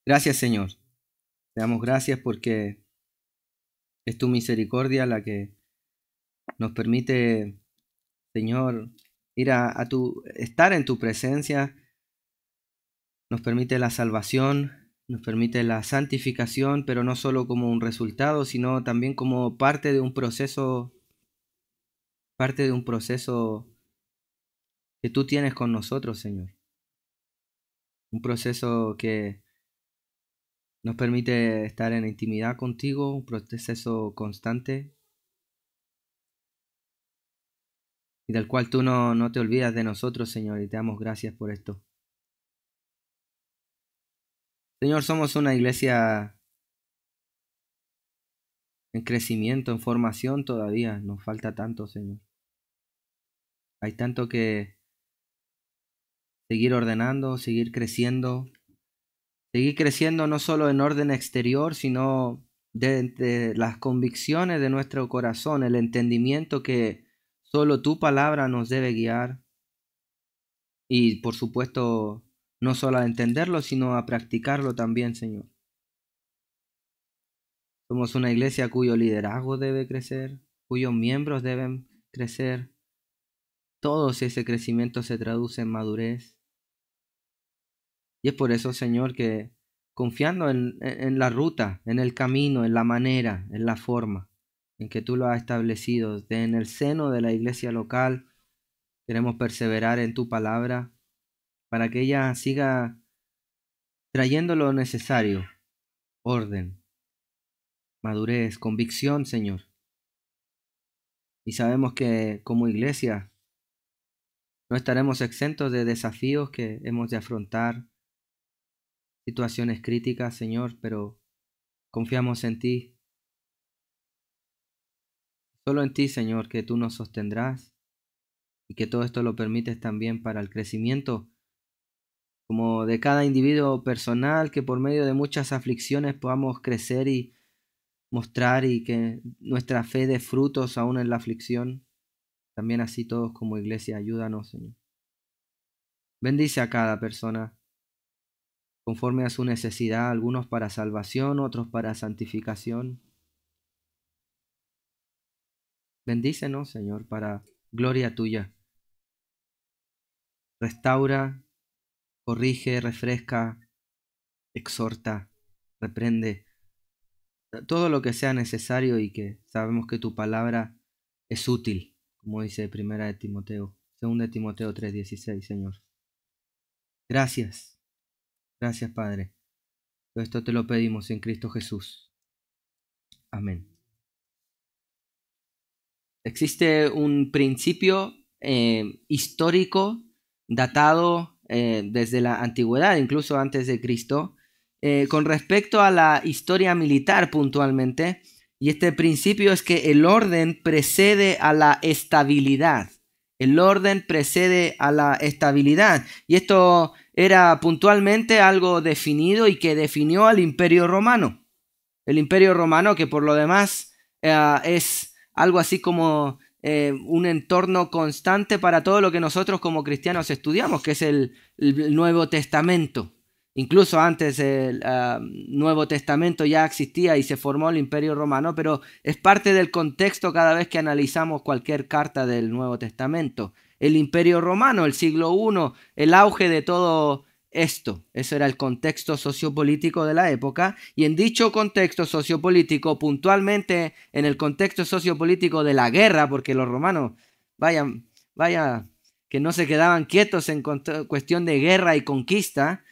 Gracias, Señor. Te damos gracias porque es tu misericordia la que nos permite, Señor, ir estar en tu presencia, nos permite la salvación, nos permite la santificación, pero no solo como un resultado, sino también como parte de un proceso que tú tienes con nosotros, Señor. Un proceso que nos permite estar en intimidad contigo, un proceso constante y del cual tú no te olvidas de nosotros, Señor, y te damos gracias por esto. Señor, somos una iglesia en crecimiento, en formación todavía. Nos falta tanto, Señor. Hay tanto que seguir ordenando, seguir creciendo no solo en orden exterior, sino de las convicciones de nuestro corazón, el entendimiento que solo tu palabra nos debe guiar. Y por supuesto, no solo a entenderlo, sino a practicarlo también, Señor. Somos una iglesia cuyo liderazgo debe crecer, cuyos miembros deben crecer. Todos ese crecimiento se traduce en madurez. Y es por eso, Señor, que confiando en la ruta, en el camino, en la manera, en la forma en que tú lo has establecido, en el seno de la iglesia local, queremos perseverar en tu palabra para que ella siga trayendo lo necesario, orden, madurez, convicción, Señor. Y sabemos que como iglesia no estaremos exentos de desafíos que hemos de afrontar, situaciones críticas, Señor, pero confiamos en ti. Solo en ti, Señor, que tú nos sostendrás y que todo esto lo permites también para el crecimiento como de cada individuo personal, que por medio de muchas aflicciones podamos crecer y mostrar y que nuestra fe dé frutos aún en la aflicción. También así todos como iglesia, ayúdanos, Señor. Bendice a cada persona conforme a su necesidad, algunos para salvación, otros para santificación. Bendícenos, Señor, para gloria tuya. Restaura, corrige, refresca, exhorta, reprende, todo lo que sea necesario y que sabemos que tu palabra es útil, como dice Primera de Timoteo, Segunda de Timoteo 3:16, Señor. Gracias, gracias, Padre. Todo esto te lo pedimos en Cristo Jesús. Amén. Existe un principio histórico datado desde la antigüedad, incluso antes de Cristo, con respecto a la historia militar puntualmente, y este principio es que el orden precede a la estabilidad. El orden precede a la estabilidad. Y esto era puntualmente algo definido y que definió al Imperio Romano. El Imperio Romano, que por lo demás es algo así como un entorno constante para todo lo que nosotros como cristianos estudiamos, que es el Nuevo Testamento. Incluso antes el Nuevo Testamento ya existía y se formó el Imperio Romano, pero es parte del contexto cada vez que analizamos cualquier carta del Nuevo Testamento. El Imperio Romano, el siglo I, el auge de todo esto. Eso era el contexto sociopolítico de la época, y en dicho contexto sociopolítico, puntualmente en el contexto sociopolítico de la guerra, porque los romanos, vaya, que no se quedaban quietos en cuestión de guerra y conquista,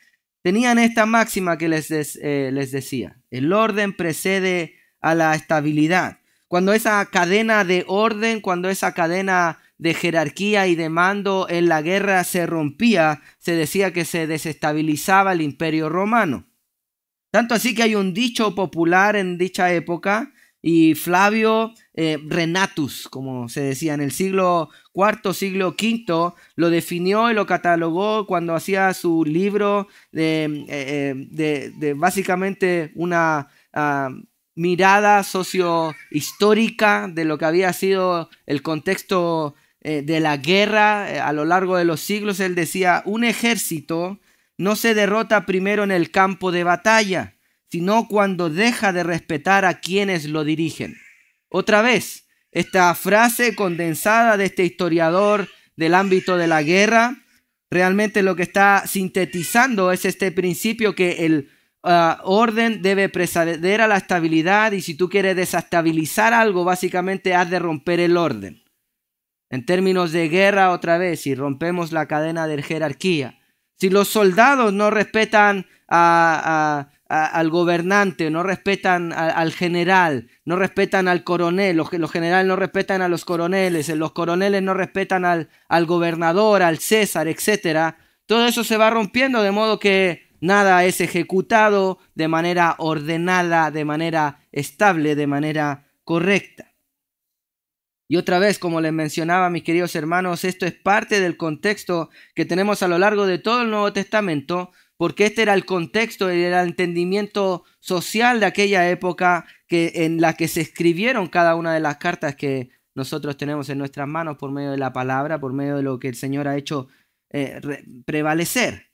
tenían esta máxima que les decía: el orden precede a la estabilidad. Cuando esa cadena de orden, cuando esa cadena de jerarquía y de mando en la guerra se rompía, se decía que se desestabilizaba el Imperio Romano. Tanto así que hay un dicho popular en dicha época, y Flavio Renatus, como se decía, en el siglo IV, siglo V, lo definió y lo catalogó cuando hacía su libro de básicamente una mirada sociohistórica de lo que había sido el contexto de la guerra a lo largo de los siglos. Él decía: un ejército no se derrota primero en el campo de batalla, sino cuando deja de respetar a quienes lo dirigen. Otra vez, esta frase condensada de este historiador del ámbito de la guerra, realmente lo que está sintetizando es este principio que el orden debe preceder a la estabilidad, y si tú quieres desestabilizar algo, básicamente has de romper el orden. En términos de guerra, otra vez, si rompemos la cadena de jerarquía, si los soldados no respetan al gobernante, no respetan al general, no respetan al coronel, los generales no respetan a los coroneles no respetan al gobernador, al César, etc. Todo eso se va rompiendo, de modo que nada es ejecutado de manera ordenada, de manera estable, de manera correcta. Y otra vez, como les mencionaba, mis queridos hermanos, esto es parte del contexto que tenemos a lo largo de todo el Nuevo Testamento, porque este era el contexto, era el entendimiento social de aquella época en la que se escribieron cada una de las cartas que nosotros tenemos en nuestras manos por medio de la palabra, por medio de lo que el Señor ha hecho prevalecer.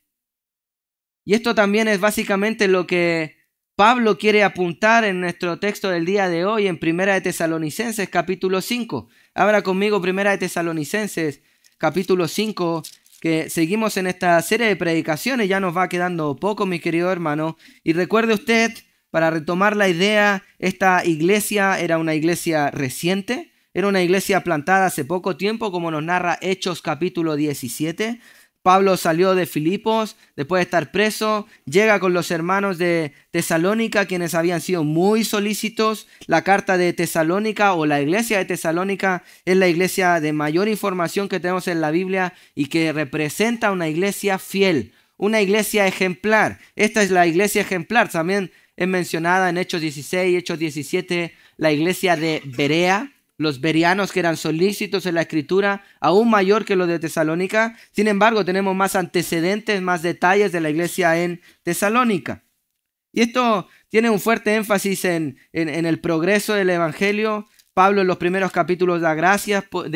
Y esto también es básicamente lo que Pablo quiere apuntar en nuestro texto del día de hoy en Primera de Tesalonicenses capítulo 5. Abra conmigo Primera de Tesalonicenses capítulo 5, que seguimos en esta serie de predicaciones. Ya nos va quedando poco, mi querido hermano. Y recuerde usted, para retomar la idea, esta iglesia era una iglesia reciente, era una iglesia plantada hace poco tiempo, como nos narra Hechos capítulo 17. Pablo salió de Filipos después de estar preso, llega con los hermanos de Tesalónica, quienes habían sido muy solícitos. La carta de Tesalónica, o la iglesia de Tesalónica, es la iglesia de mayor información que tenemos en la Biblia y que representa una iglesia fiel, una iglesia ejemplar. Esta es la iglesia ejemplar. También es mencionada en Hechos 16, Hechos 17, la iglesia de Berea. Los bereanos, que eran solícitos en la escritura, aún mayor que los de Tesalónica. Sin embargo, tenemos más antecedentes, más detalles de la iglesia en Tesalónica. Y esto tiene un fuerte énfasis en el progreso del evangelio. Pablo en los primeros capítulos da gracias por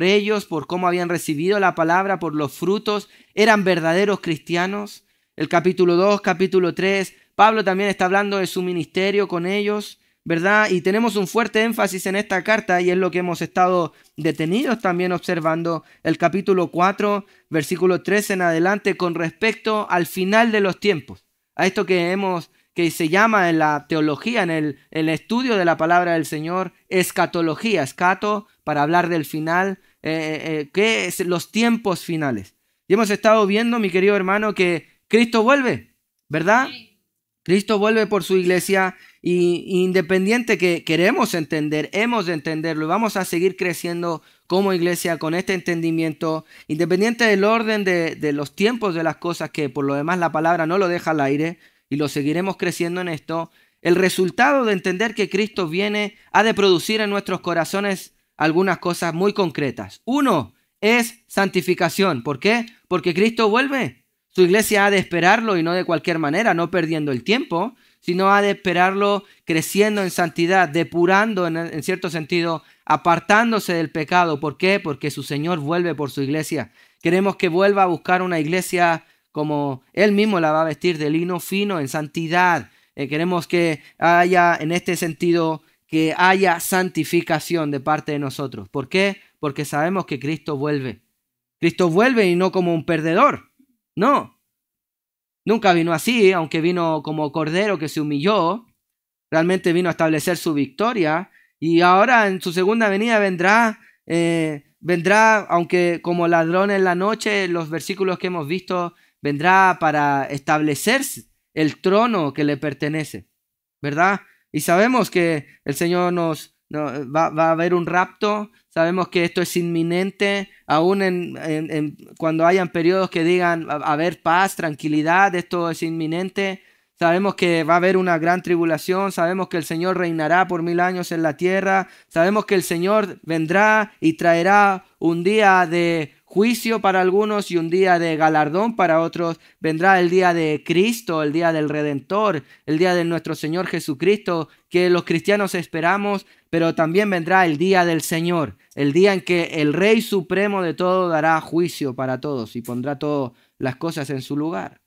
ellos, por cómo habían recibido la palabra, por los frutos. Eran verdaderos cristianos. El capítulo 2, capítulo 3, Pablo también está hablando de su ministerio con ellos, ¿verdad? Y tenemos un fuerte énfasis en esta carta, y es lo que hemos estado detenidos también observando el capítulo 4, versículo 13 en adelante, con respecto al final de los tiempos. A esto que se llama en la teología, en el estudio de la palabra del Señor, escatología. Escato, para hablar del final, que es los tiempos finales. Y hemos estado viendo, mi querido hermano, que Cristo vuelve, ¿verdad? Cristo vuelve por su iglesia, y independiente que queremos entender, hemos de entenderlo y vamos a seguir creciendo como iglesia con este entendimiento, independiente del orden de los tiempos de las cosas, que por lo demás la palabra no lo deja al aire, y lo seguiremos creciendo en esto. El resultado de entender que Cristo viene ha de producir en nuestros corazones algunas cosas muy concretas. Uno es santificación. ¿Por qué? Porque Cristo vuelve. Su iglesia ha de esperarlo, y no de cualquier manera, no perdiendo el tiempo, sino ha de esperarlo creciendo en santidad, depurando en cierto sentido, apartándose del pecado. ¿Por qué? Porque su Señor vuelve por su iglesia. Queremos que vuelva a buscar una iglesia como Él mismo la va a vestir, de lino fino, en santidad. Queremos que haya, en este sentido, que haya santificación de parte de nosotros. ¿Por qué? Porque sabemos que Cristo vuelve. Cristo vuelve, y no como un perdedor. No. Nunca vino así, aunque vino como cordero que se humilló. Realmente vino a establecer su victoria, y ahora en su segunda venida vendrá, aunque como ladrón en la noche, los versículos que hemos visto, vendrá para establecer el trono que le pertenece, ¿verdad? Y sabemos que el Señor va a haber un rapto. Sabemos que esto es inminente, aún cuando hayan periodos que digan haber paz, tranquilidad, esto es inminente. Sabemos que va a haber una gran tribulación, sabemos que el Señor reinará por 1000 años en la tierra, sabemos que el Señor vendrá y traerá un día de juicio para algunos y un día de galardón para otros. Vendrá el día de Cristo, el día del Redentor, el día de nuestro Señor Jesucristo, que los cristianos esperamos, pero también vendrá el día del Señor, el día en que el Rey Supremo de todo dará juicio para todos y pondrá todas las cosas en su lugar.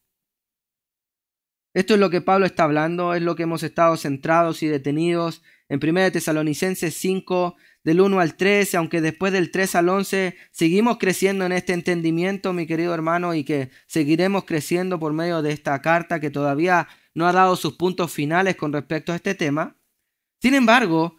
Esto es lo que Pablo está hablando, es lo que hemos estado centrados y detenidos en 1 Tesalonicenses 5, del 1 al 13, aunque después del 3 al 11 seguimos creciendo en este entendimiento, mi querido hermano, y que seguiremos creciendo por medio de esta carta que todavía no ha dado sus puntos finales con respecto a este tema. Sin embargo,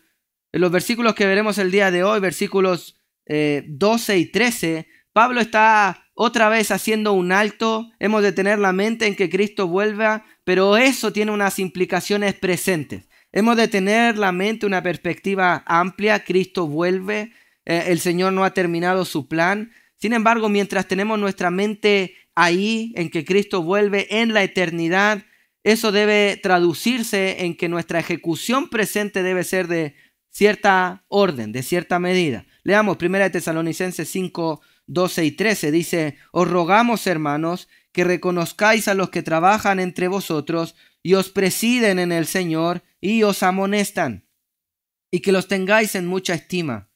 en los versículos que veremos el día de hoy, versículos 12 y 13, Pablo está otra vez haciendo un alto. Hemos de tener la mente en que Cristo vuelva, pero eso tiene unas implicaciones presentes. Hemos de tener la mente, una perspectiva amplia. Cristo vuelve, el Señor no ha terminado su plan. Sin embargo, mientras tenemos nuestra mente ahí, en que Cristo vuelve en la eternidad, eso debe traducirse en que nuestra ejecución presente debe ser de cierta orden, de cierta medida. Leamos 1 Tesalonicenses 5, 12 y 13. Dice: os rogamos, hermanos, que reconozcáis a los que trabajan entre vosotros y os presiden en el Señor y os amonestan, y que los tengáis en mucha estima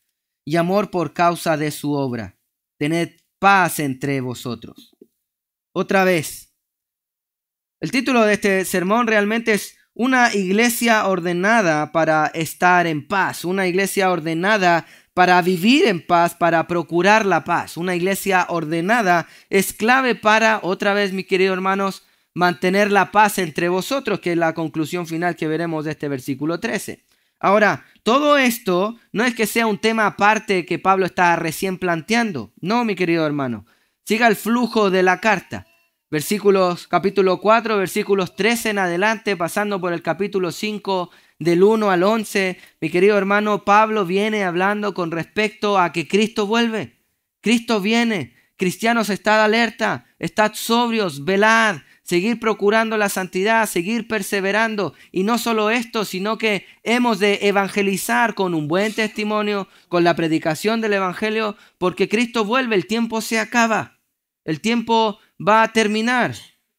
y amor por causa de su obra. Tened paz entre vosotros. Otra vez, el título de este sermón realmente es una iglesia ordenada para estar en paz, una iglesia ordenada para vivir en paz, para procurar la paz. Una iglesia ordenada es clave para, otra vez, mis queridos hermanos, mantener la paz entre vosotros, que es la conclusión final que veremos de este versículo 13. Ahora, todo esto no es que sea un tema aparte que Pablo está recién planteando. No, mi querido hermano. Siga el flujo de la carta. Capítulo 4, versículos 13 en adelante, pasando por el capítulo 5, del 1 al 11, mi querido hermano, Pablo viene hablando con respecto a que Cristo vuelve. Cristo viene. Cristianos, estad alerta, estad sobrios, velad, seguir procurando la santidad, seguir perseverando. Y no solo esto, sino que hemos de evangelizar con un buen testimonio, con la predicación del evangelio, porque Cristo vuelve, el tiempo se acaba, el tiempo va a terminar.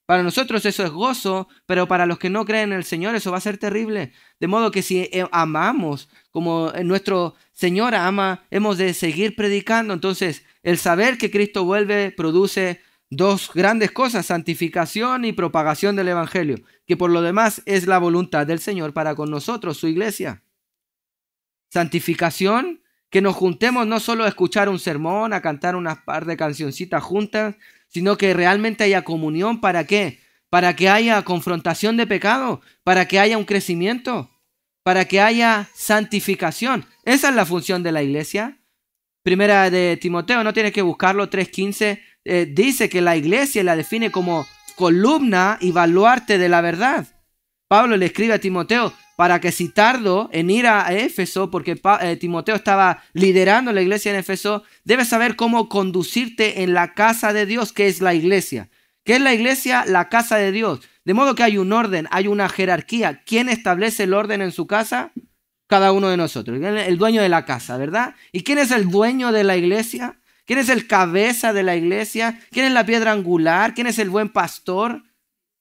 Para nosotros eso es gozo, pero para los que no creen en el Señor eso va a ser terrible. De modo que si amamos como nuestro Señor ama, hemos de seguir predicando. Entonces, el saber que Cristo vuelve produce dos grandes cosas: santificación y propagación del Evangelio, que por lo demás es la voluntad del Señor para con nosotros, su iglesia. Santificación, que nos juntemos no solo a escuchar un sermón, a cantar unas par de cancioncitas juntas, sino que realmente haya comunión. ¿Para qué? Para que haya confrontación de pecado, para que haya un crecimiento, para que haya santificación. Esa es la función de la iglesia. Primera de Timoteo, no tienes que buscarlo, 3:15, dice que la iglesia la define como columna y baluarte de la verdad. Pablo le escribe a Timoteo para que, si tardo en ir a Éfeso, porque Timoteo estaba liderando la iglesia en Éfeso, debes saber cómo conducirte en la casa de Dios, que es la iglesia. ¿Qué es la iglesia? La casa de Dios. De modo que hay un orden, hay una jerarquía. ¿Quién establece el orden en su casa? Cada uno de nosotros. El dueño de la casa, ¿verdad? ¿Y quién es el dueño de la iglesia? ¿Quién es el cabeza de la iglesia? ¿Quién es la piedra angular? ¿Quién es el buen pastor?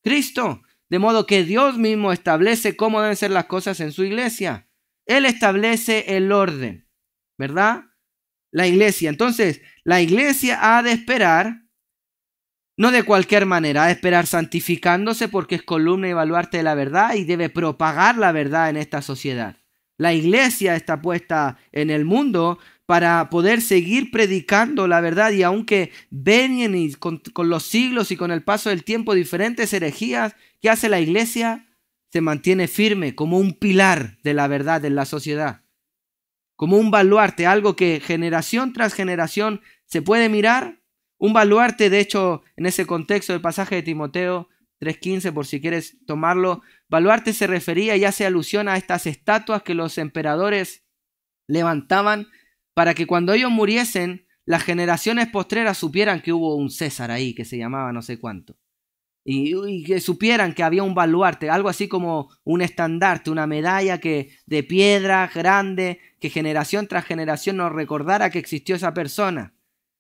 Cristo. De modo que Dios mismo establece cómo deben ser las cosas en su iglesia. Él establece el orden, ¿verdad? La iglesia. Entonces, la iglesia ha de esperar, no de cualquier manera, ha de esperar santificándose, porque es columna y baluarte de la verdad y debe propagar la verdad en esta sociedad. La iglesia está puesta en el mundo para poder seguir predicando la verdad, y aunque vengan y con los siglos y con el paso del tiempo diferentes herejías, ¿qué hace la iglesia? Se mantiene firme como un pilar de la verdad en la sociedad, como un baluarte, algo que generación tras generación se puede mirar. Un baluarte, de hecho, en ese contexto del pasaje de Timoteo 3:15, por si quieres tomarlo, baluarte se refería y hace alusión a estas estatuas que los emperadores levantaban para que cuando ellos muriesen, las generaciones postreras supieran que hubo un César ahí que se llamaba no sé cuánto. Y que supieran que había un baluarte, algo así como un estandarte, una medalla de piedra grande, que generación tras generación nos recordara que existió esa persona.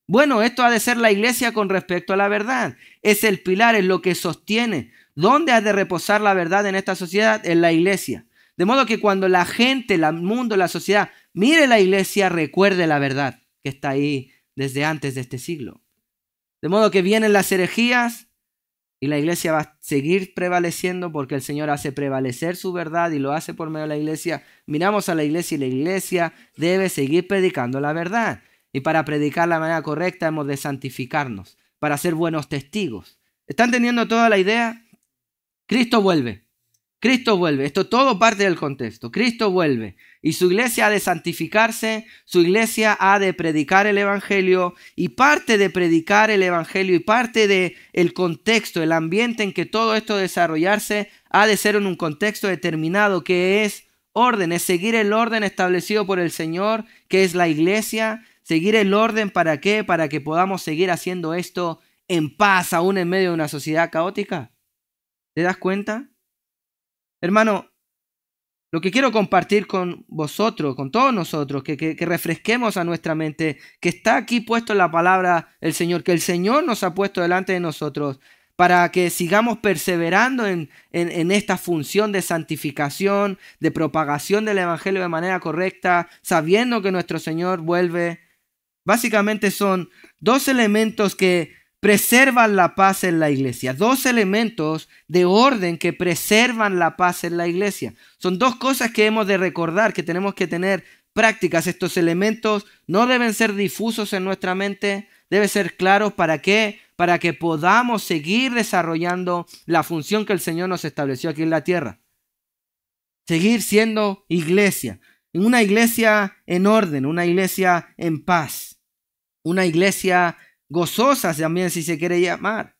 Bueno, esto ha de ser la iglesia con respecto a la verdad. Es el pilar, es lo que sostiene. ¿Dónde ha de reposar la verdad en esta sociedad? En la iglesia. De modo que cuando la gente, el mundo, la sociedad mire la iglesia, recuerde la verdad que está ahí desde antes de este siglo. De modo que vienen las herejías, Y la iglesia va a seguir prevaleciendo porque el Señor hace prevalecer su verdad y lo hace por medio de la iglesia. Miramos a la iglesia y la iglesia debe seguir predicando la verdad. Y para predicar la manera correcta hemos de santificarnos, para ser buenos testigos. ¿Están teniendo toda la idea? Cristo vuelve. Cristo vuelve. Esto todo parte del contexto. Cristo vuelve. Y su iglesia ha de santificarse, su iglesia ha de predicar el evangelio, y parte de predicar el evangelio y parte del contexto, el ambiente en que todo esto desarrollarse, ha de ser en un contexto determinado que es orden, es seguir el orden establecido por el Señor, que es la iglesia. Seguir el orden, ¿para qué? Para que podamos seguir haciendo esto en paz, aún en medio de una sociedad caótica. ¿Te das cuenta? Hermano, lo que quiero compartir con vosotros, con todos nosotros, que refresquemos a nuestra mente, que está aquí puesto en la palabra del Señor, que el Señor nos ha puesto delante de nosotros para que sigamos perseverando en esta función de santificación, de propagación del Evangelio de manera correcta, sabiendo que nuestro Señor vuelve. Básicamente son dos elementos que preservan la paz en la iglesia. Dos elementos de orden que preservan la paz en la iglesia. Son dos cosas que hemos de recordar, que tenemos que tener prácticas. Estos elementos no deben ser difusos en nuestra mente, deben ser claros. ¿Para qué? Para que podamos seguir desarrollando la función que el Señor nos estableció aquí en la tierra. Seguir siendo iglesia. Una iglesia en orden, una iglesia en paz. Una iglesia gozosa también, si se quiere llamar.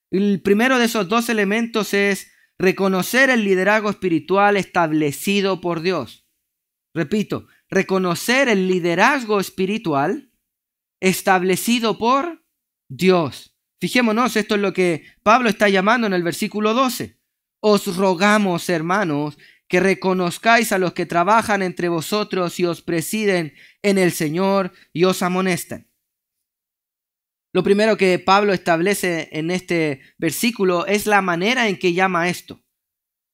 El primero de esos dos elementos es reconocer el liderazgo espiritual establecido por Dios. Repito, reconocer el liderazgo espiritual establecido por Dios. Fijémonos, esto es lo que Pablo está llamando en el versículo 12. Os rogamos, hermanos, que reconozcáis a los que trabajan entre vosotros y os presiden en el Señor y os amonestan. Lo primero que Pablo establece en este versículo es la manera en que llama esto.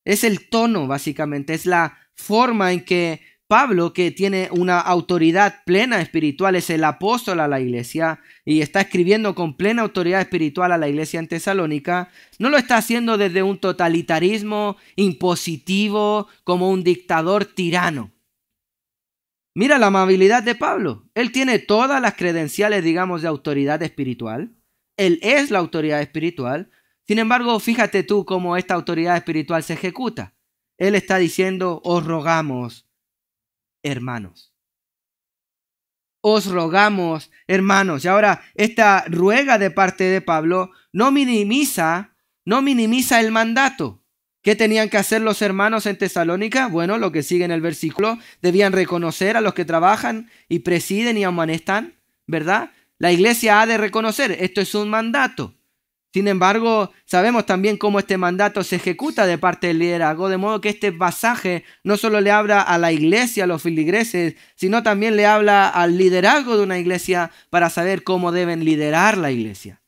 Es el tono, básicamente, es la forma en que Pablo, que tiene una autoridad plena espiritual, es el apóstol a la iglesia y está escribiendo con plena autoridad espiritual a la iglesia en Tesalónica, no lo está haciendo desde un totalitarismo impositivo como un dictador tirano. Mira la amabilidad de Pablo. Él tiene todas las credenciales, digamos, de autoridad espiritual. Él es la autoridad espiritual. Sin embargo, fíjate tú cómo esta autoridad espiritual se ejecuta. Él está diciendo, os rogamos, hermanos. Os rogamos, hermanos. Y ahora, esta ruega de parte de Pablo no minimiza el mandato. ¿Qué tenían que hacer los hermanos en Tesalónica? Bueno, lo que sigue en el versículo, debían reconocer a los que trabajan y presiden y amonestan, ¿verdad? La iglesia ha de reconocer, esto es un mandato. Sin embargo, sabemos también cómo este mandato se ejecuta de parte del liderazgo, de modo que este pasaje no solo le habla a la iglesia, a los feligreses, sino también le habla al liderazgo de una iglesia para saber cómo deben liderar la iglesia,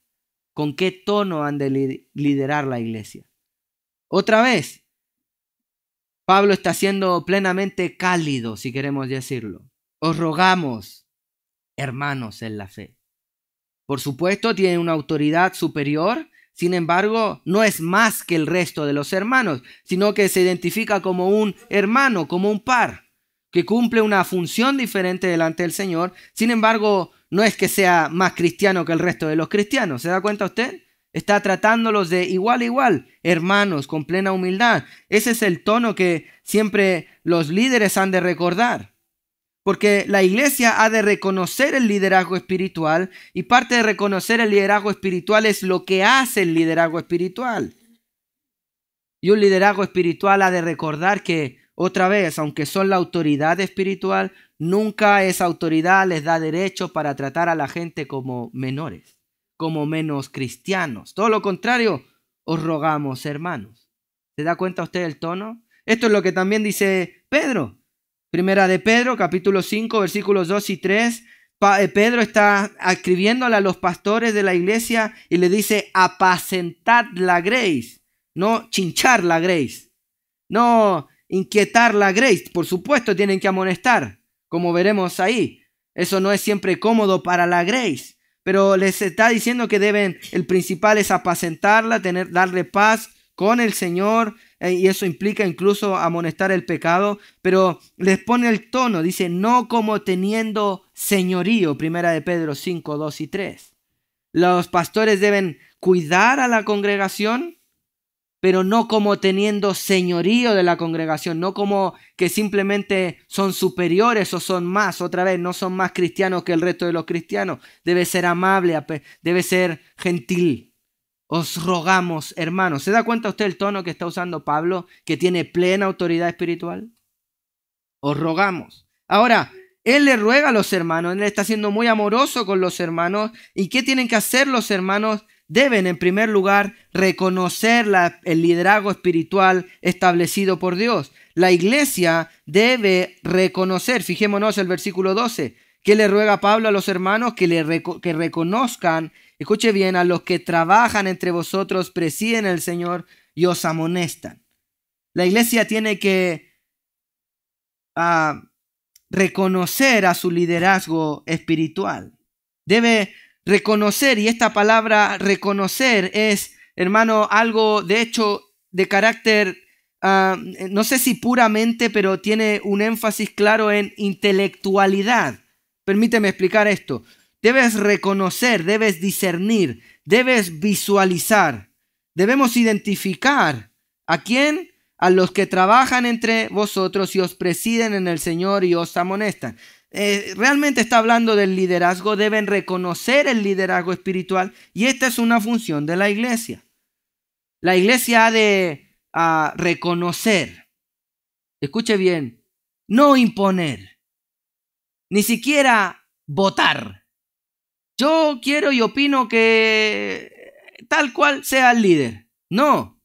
con qué tono han de liderar la iglesia. Otra vez, Pablo está siendo plenamente cálido, si queremos decirlo. Os rogamos, hermanos en la fe. Por supuesto, tiene una autoridad superior, sin embargo, no es más que el resto de los hermanos, sino que se identifica como un hermano, como un par, que cumple una función diferente delante del Señor. Sin embargo, no es que sea más cristiano que el resto de los cristianos. ¿Se da cuenta usted? Está tratándolos de igual a igual, hermanos, con plena humildad. Ese es el tono que siempre los líderes han de recordar. Porque la iglesia ha de reconocer el liderazgo espiritual y parte de reconocer el liderazgo espiritual es lo que hace el liderazgo espiritual. Y un liderazgo espiritual ha de recordar que, otra vez, aunque son la autoridad espiritual, nunca esa autoridad les da derecho para tratar a la gente como menores, como menos cristianos. Todo lo contrario, os rogamos, hermanos. ¿Se da cuenta usted del tono? Esto es lo que también dice Pedro. Primera de Pedro, capítulo 5, versículos 2 y 3. Pedro está escribiéndole a los pastores de la iglesia y le dice, apacentad la grey, no chinchar la grey, no inquietar la grey. Por supuesto tienen que amonestar, como veremos ahí. Eso no es siempre cómodo para la grey. pero les está diciendo que el principal es apacentarla, darle paz con el Señor, y eso implica incluso amonestar el pecado, pero les pone el tono, dice, no como teniendo señorío, 1 de Pedro 5, 2 y 3. Los pastores deben cuidar a la congregación, pero no como teniendo señorío de la congregación, no como que simplemente son superiores o son más, otra vez, no son más cristianos que el resto de los cristianos. Debe ser amable, debe ser gentil. Os rogamos, hermanos. ¿Se da cuenta usted el tono que está usando Pablo, que tiene plena autoridad espiritual? Os rogamos. Ahora, él le ruega a los hermanos, él está siendo muy amoroso con los hermanos. ¿Y qué tienen que hacer los hermanos? Deben, en primer lugar, reconocer el liderazgo espiritual establecido por Dios. La iglesia debe reconocer, fijémonos el versículo 12, ¿qué le ruega Pablo a los hermanos? Que reconozcan, escuche bien, a los que trabajan entre vosotros, presiden el Señor y os amonestan. La iglesia tiene que reconocer a su liderazgo espiritual. Debe reconocer, y esta palabra reconocer es, hermano, algo de hecho de carácter, no sé si puramente, pero tiene un énfasis claro en intelectualidad. Permíteme explicar esto. Debes reconocer, debes discernir, debes visualizar. Debemos identificar ¿a quién? A los que trabajan entre vosotros y os presiden en el Señor y os amonestan. Realmente está hablando del liderazgo. Deben reconocer el liderazgo espiritual, y esta es una función de la iglesia. La iglesia ha de reconocer, escuche bien, no imponer, ni siquiera votar. Yo quiero y opino que tal cual sea el líder. No,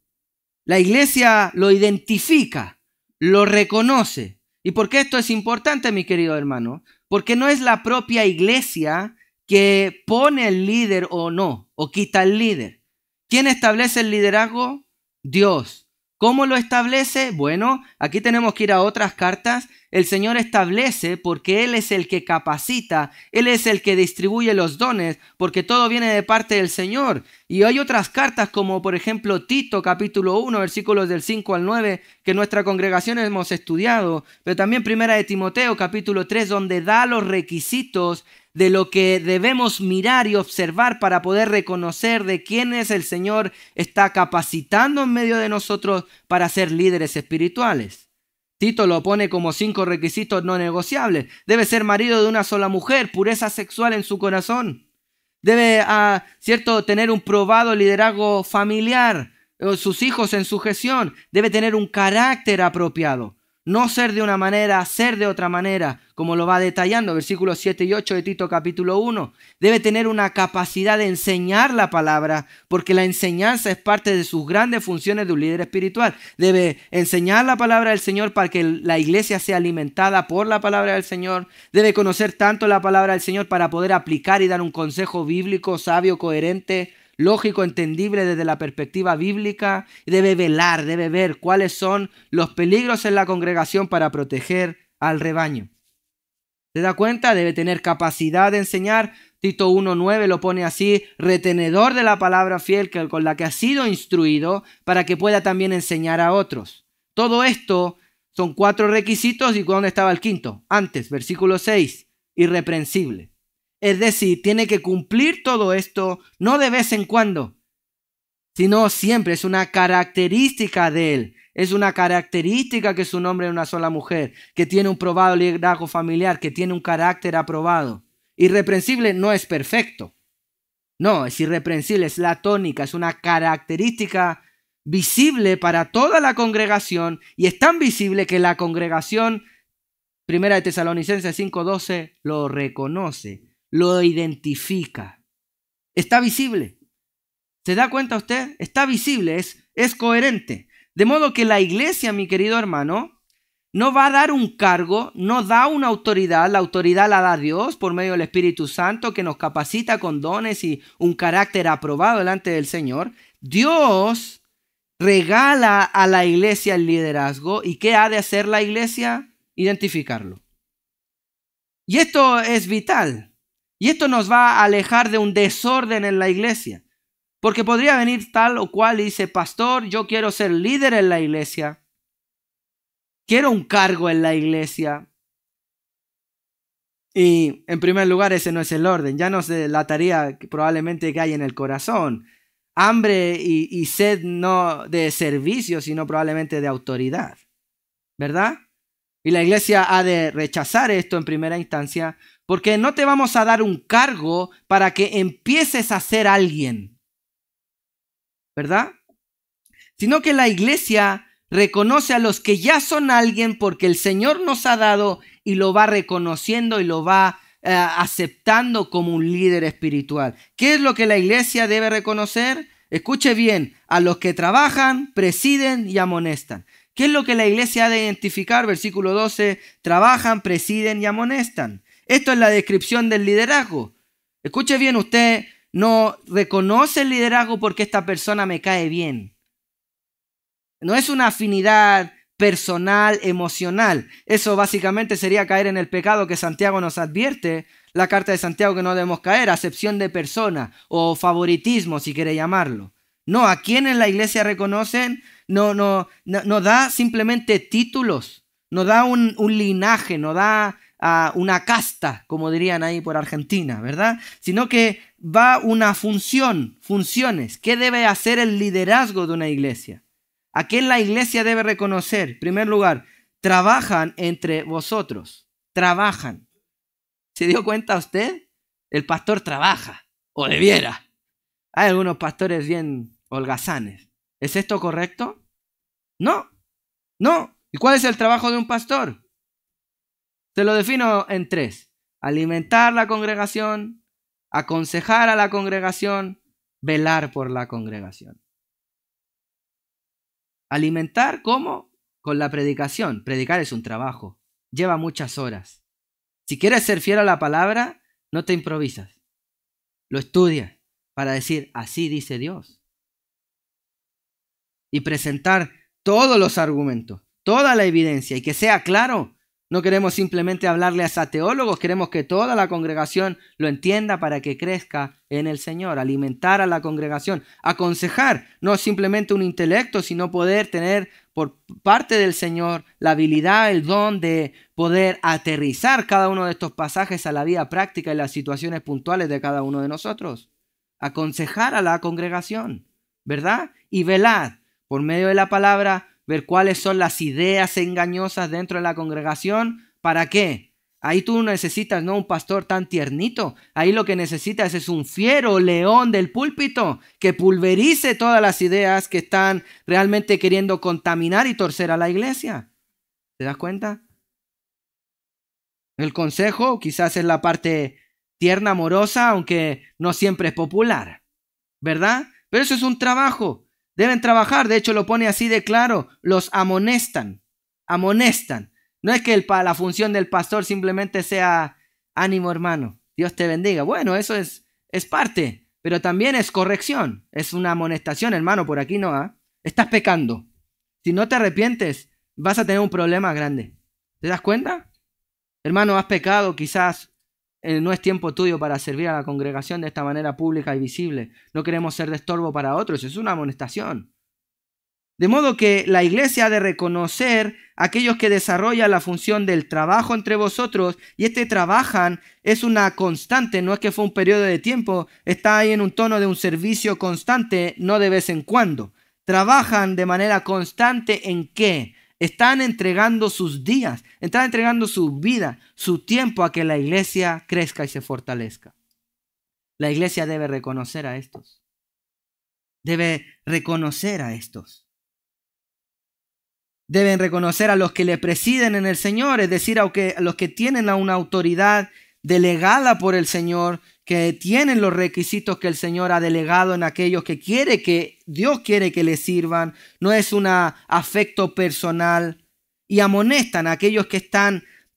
la iglesia lo identifica, lo reconoce. ¿Y por qué esto es importante, mi querido hermano? Porque no es la propia iglesia que pone el líder o no, o quita el líder. ¿Quién establece el liderazgo? Dios. ¿Cómo lo establece? Bueno, aquí tenemos que ir a otras cartas. El Señor establece porque Él es el que capacita, Él es el que distribuye los dones, porque todo viene de parte del Señor. Y hay otras cartas como por ejemplo Tito capítulo 1, versículos del 5 al 9, que en nuestra congregación hemos estudiado, pero también Primera de Timoteo capítulo 3, donde da los requisitos de lo que debemos mirar y observar para poder reconocer de quién es el Señor está capacitando en medio de nosotros para ser líderes espirituales. Tito lo pone como 5 requisitos no negociables. Debe ser marido de una sola mujer, pureza sexual en su corazón. Debe, tener un probado liderazgo familiar, sus hijos en sujeción. Debe tener un carácter apropiado. No ser de una manera, ser de otra manera, como lo va detallando, versículos 7 y 8 de Tito capítulo 1. Debe tener una capacidad de enseñar la palabra, porque la enseñanza es parte de sus grandes funciones de un líder espiritual. Debe enseñar la palabra del Señor para que la iglesia sea alimentada por la palabra del Señor. Debe conocer tanto la palabra del Señor para poder aplicar y dar un consejo bíblico, sabio, coherente, lógico, entendible desde la perspectiva bíblica. Debe velar, debe ver cuáles son los peligros en la congregación para proteger al rebaño. ¿Se da cuenta? Debe tener capacidad de enseñar. Tito 1:9 lo pone así: retenedor de la palabra fiel con la que ha sido instruido, para que pueda también enseñar a otros. Todo esto son 4 requisitos. ¿Y dónde estaba el quinto? Antes, versículo 6, irreprensible. Es decir, tiene que cumplir todo esto, no de vez en cuando, sino siempre. Es una característica de él. Es una característica que es un hombre de una sola mujer, que tiene un probado liderazgo familiar, que tiene un carácter aprobado. Irreprensible no es perfecto. No, es irreprensible, es la tónica, es una característica visible para toda la congregación, y es tan visible que la congregación, 1 Tesalonicenses 5:12, lo reconoce. Lo identifica. Está visible. ¿Se da cuenta usted? Está visible, es coherente. De modo que la iglesia, mi querido hermano, no va a dar un cargo, no da una autoridad. La autoridad la da Dios por medio del Espíritu Santo, que nos capacita con dones y un carácter aprobado delante del Señor. Dios regala a la iglesia el liderazgo. ¿Y qué ha de hacer la iglesia? Identificarlo. Y esto es vital. Y esto nos va a alejar de un desorden en la iglesia. Porque podría venir tal o cual y dice, pastor, yo quiero ser líder en la iglesia. Quiero un cargo en la iglesia. Y en primer lugar, ese no es el orden. Ya no sé la tarea que probablemente que hay en el corazón. Hambre y sed no de servicio, sino probablemente de autoridad. ¿Verdad? Y la iglesia ha de rechazar esto en primera instancia, porque no te vamos a dar un cargo para que empieces a ser alguien. ¿Verdad? Sino que la iglesia reconoce a los que ya son alguien porque el Señor nos ha dado y lo va reconociendo y lo va aceptando como un líder espiritual. ¿Qué es lo que la iglesia debe reconocer? Escuche bien, a los que trabajan, presiden y amonestan. ¿Qué es lo que la iglesia ha de identificar? Versículo 12, trabajan, presiden y amonestan. Esto es la descripción del liderazgo. Escuche bien, usted no reconoce el liderazgo porque esta persona me cae bien. No es una afinidad personal, emocional. Eso básicamente sería caer en el pecado que Santiago nos advierte, la carta de Santiago, que no debemos caer, acepción de persona o favoritismo, si quiere llamarlo. No, a quienes la iglesia reconocen, no da simplemente títulos, no da un linaje, no da una casta, como dirían ahí por Argentina, ¿verdad? Sino que va una funciones. ¿Qué debe hacer el liderazgo de una iglesia? ¿A quién la iglesia debe reconocer? En primer lugar, trabajan entre vosotros. Trabajan. ¿Se dio cuenta usted? El pastor trabaja, o debiera. Hay algunos pastores bien holgazanes. ¿Es esto correcto? No. ¿Y cuál es el trabajo de un pastor? Se lo defino en 3. Alimentar la congregación, aconsejar a la congregación, velar por la congregación. Alimentar, ¿cómo? Con la predicación. Predicar es un trabajo. Lleva muchas horas. Si quieres ser fiel a la palabra, no te improvisas. Lo estudias para decir, así dice Dios. Y presentar todos los argumentos, toda la evidencia y que sea claro. No queremos simplemente hablarle a teólogos, queremos que toda la congregación lo entienda para que crezca en el Señor. Alimentar a la congregación, aconsejar, no simplemente un intelecto, sino poder tener por parte del Señor la habilidad, el don de poder aterrizar cada uno de estos pasajes a la vida práctica y las situaciones puntuales de cada uno de nosotros. Aconsejar a la congregación, ¿verdad? Y velar por medio de la palabra, ver cuáles son las ideas engañosas dentro de la congregación. ¿Para qué? Ahí tú necesitas no un pastor tan tiernito. Ahí lo que necesitas es un fiero león del púlpito que pulverice todas las ideas que están realmente queriendo contaminar y torcer a la iglesia. ¿Te das cuenta? El consejo quizás es la parte tierna, amorosa, aunque no siempre es popular, ¿verdad? Pero eso es un trabajo. Deben trabajar, de hecho lo pone así de claro, los amonestan. No es que la función del pastor simplemente sea ánimo hermano, Dios te bendiga. Bueno, eso es parte, pero también es corrección, es una amonestación, hermano, por aquí no, estás pecando. Si no te arrepientes, vas a tener un problema grande. ¿Te das cuenta? Hermano, has pecado, quizás no es tiempo tuyo para servir a la congregación de esta manera pública y visible. No queremos ser de estorbo para otros. Es una amonestación. De modo que la iglesia ha de reconocer a aquellos que desarrollan la función del trabajo entre vosotros, y trabajan es una constante, no es que fue un periodo de tiempo, está ahí en un tono de un servicio constante, no de vez en cuando. Trabajan de manera constante ¿en qué? Están entregando sus días, están entregando su vida, su tiempo a que la iglesia crezca y se fortalezca. La iglesia debe reconocer a estos. Debe reconocer a estos. Deben reconocer a los que le presiden en el Señor, es decir, a los que tienen una autoridad delegada por el Señor, que tienen los requisitos que el Señor ha delegado en aquellos que Dios quiere que les sirvan. No es un afecto personal. Y amonestan a aquellos que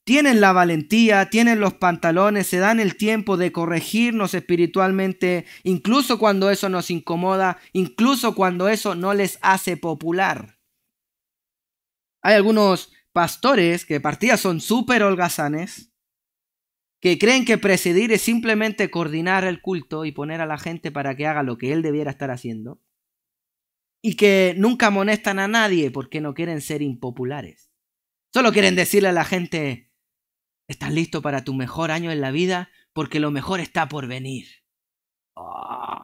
tienen la valentía, tienen los pantalones, se dan el tiempo de corregirnos espiritualmente, incluso cuando eso nos incomoda, incluso cuando eso no les hace popular. Hay algunos pastores que de partida son súper holgazanes, que creen que presidir es simplemente coordinar el culto y poner a la gente para que haga lo que él debiera estar haciendo, y que nunca amonestan a nadie porque no quieren ser impopulares. Solo quieren decirle a la gente: ¿estás listo para tu mejor año en la vida? Porque lo mejor está por venir. Oh.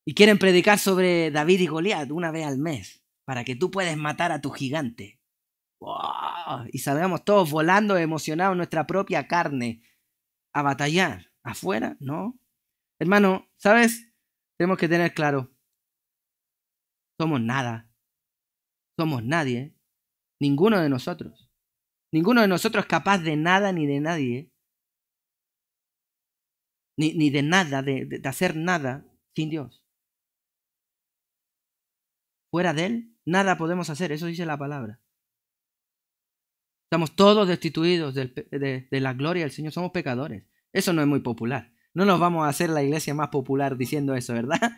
Y quieren predicar sobre David y Goliat una vez al mes, para que tú puedas matar a tu gigante. Oh. Y salgamos todos volando emocionados en nuestra propia carne a batallar. ¿Afuera? No. Hermano, ¿sabes? Tenemos que tener claro: somos nada. Somos nadie. Ninguno de nosotros. Ninguno de nosotros es capaz de nada ni de nadie. Ni de nada, de hacer nada sin Dios. Fuera de Él, nada podemos hacer. Eso dice la palabra. Estamos todos destituidos de la gloria del Señor. Somos pecadores. Eso no es muy popular. No nos vamos a hacer la iglesia más popular diciendo eso, ¿verdad?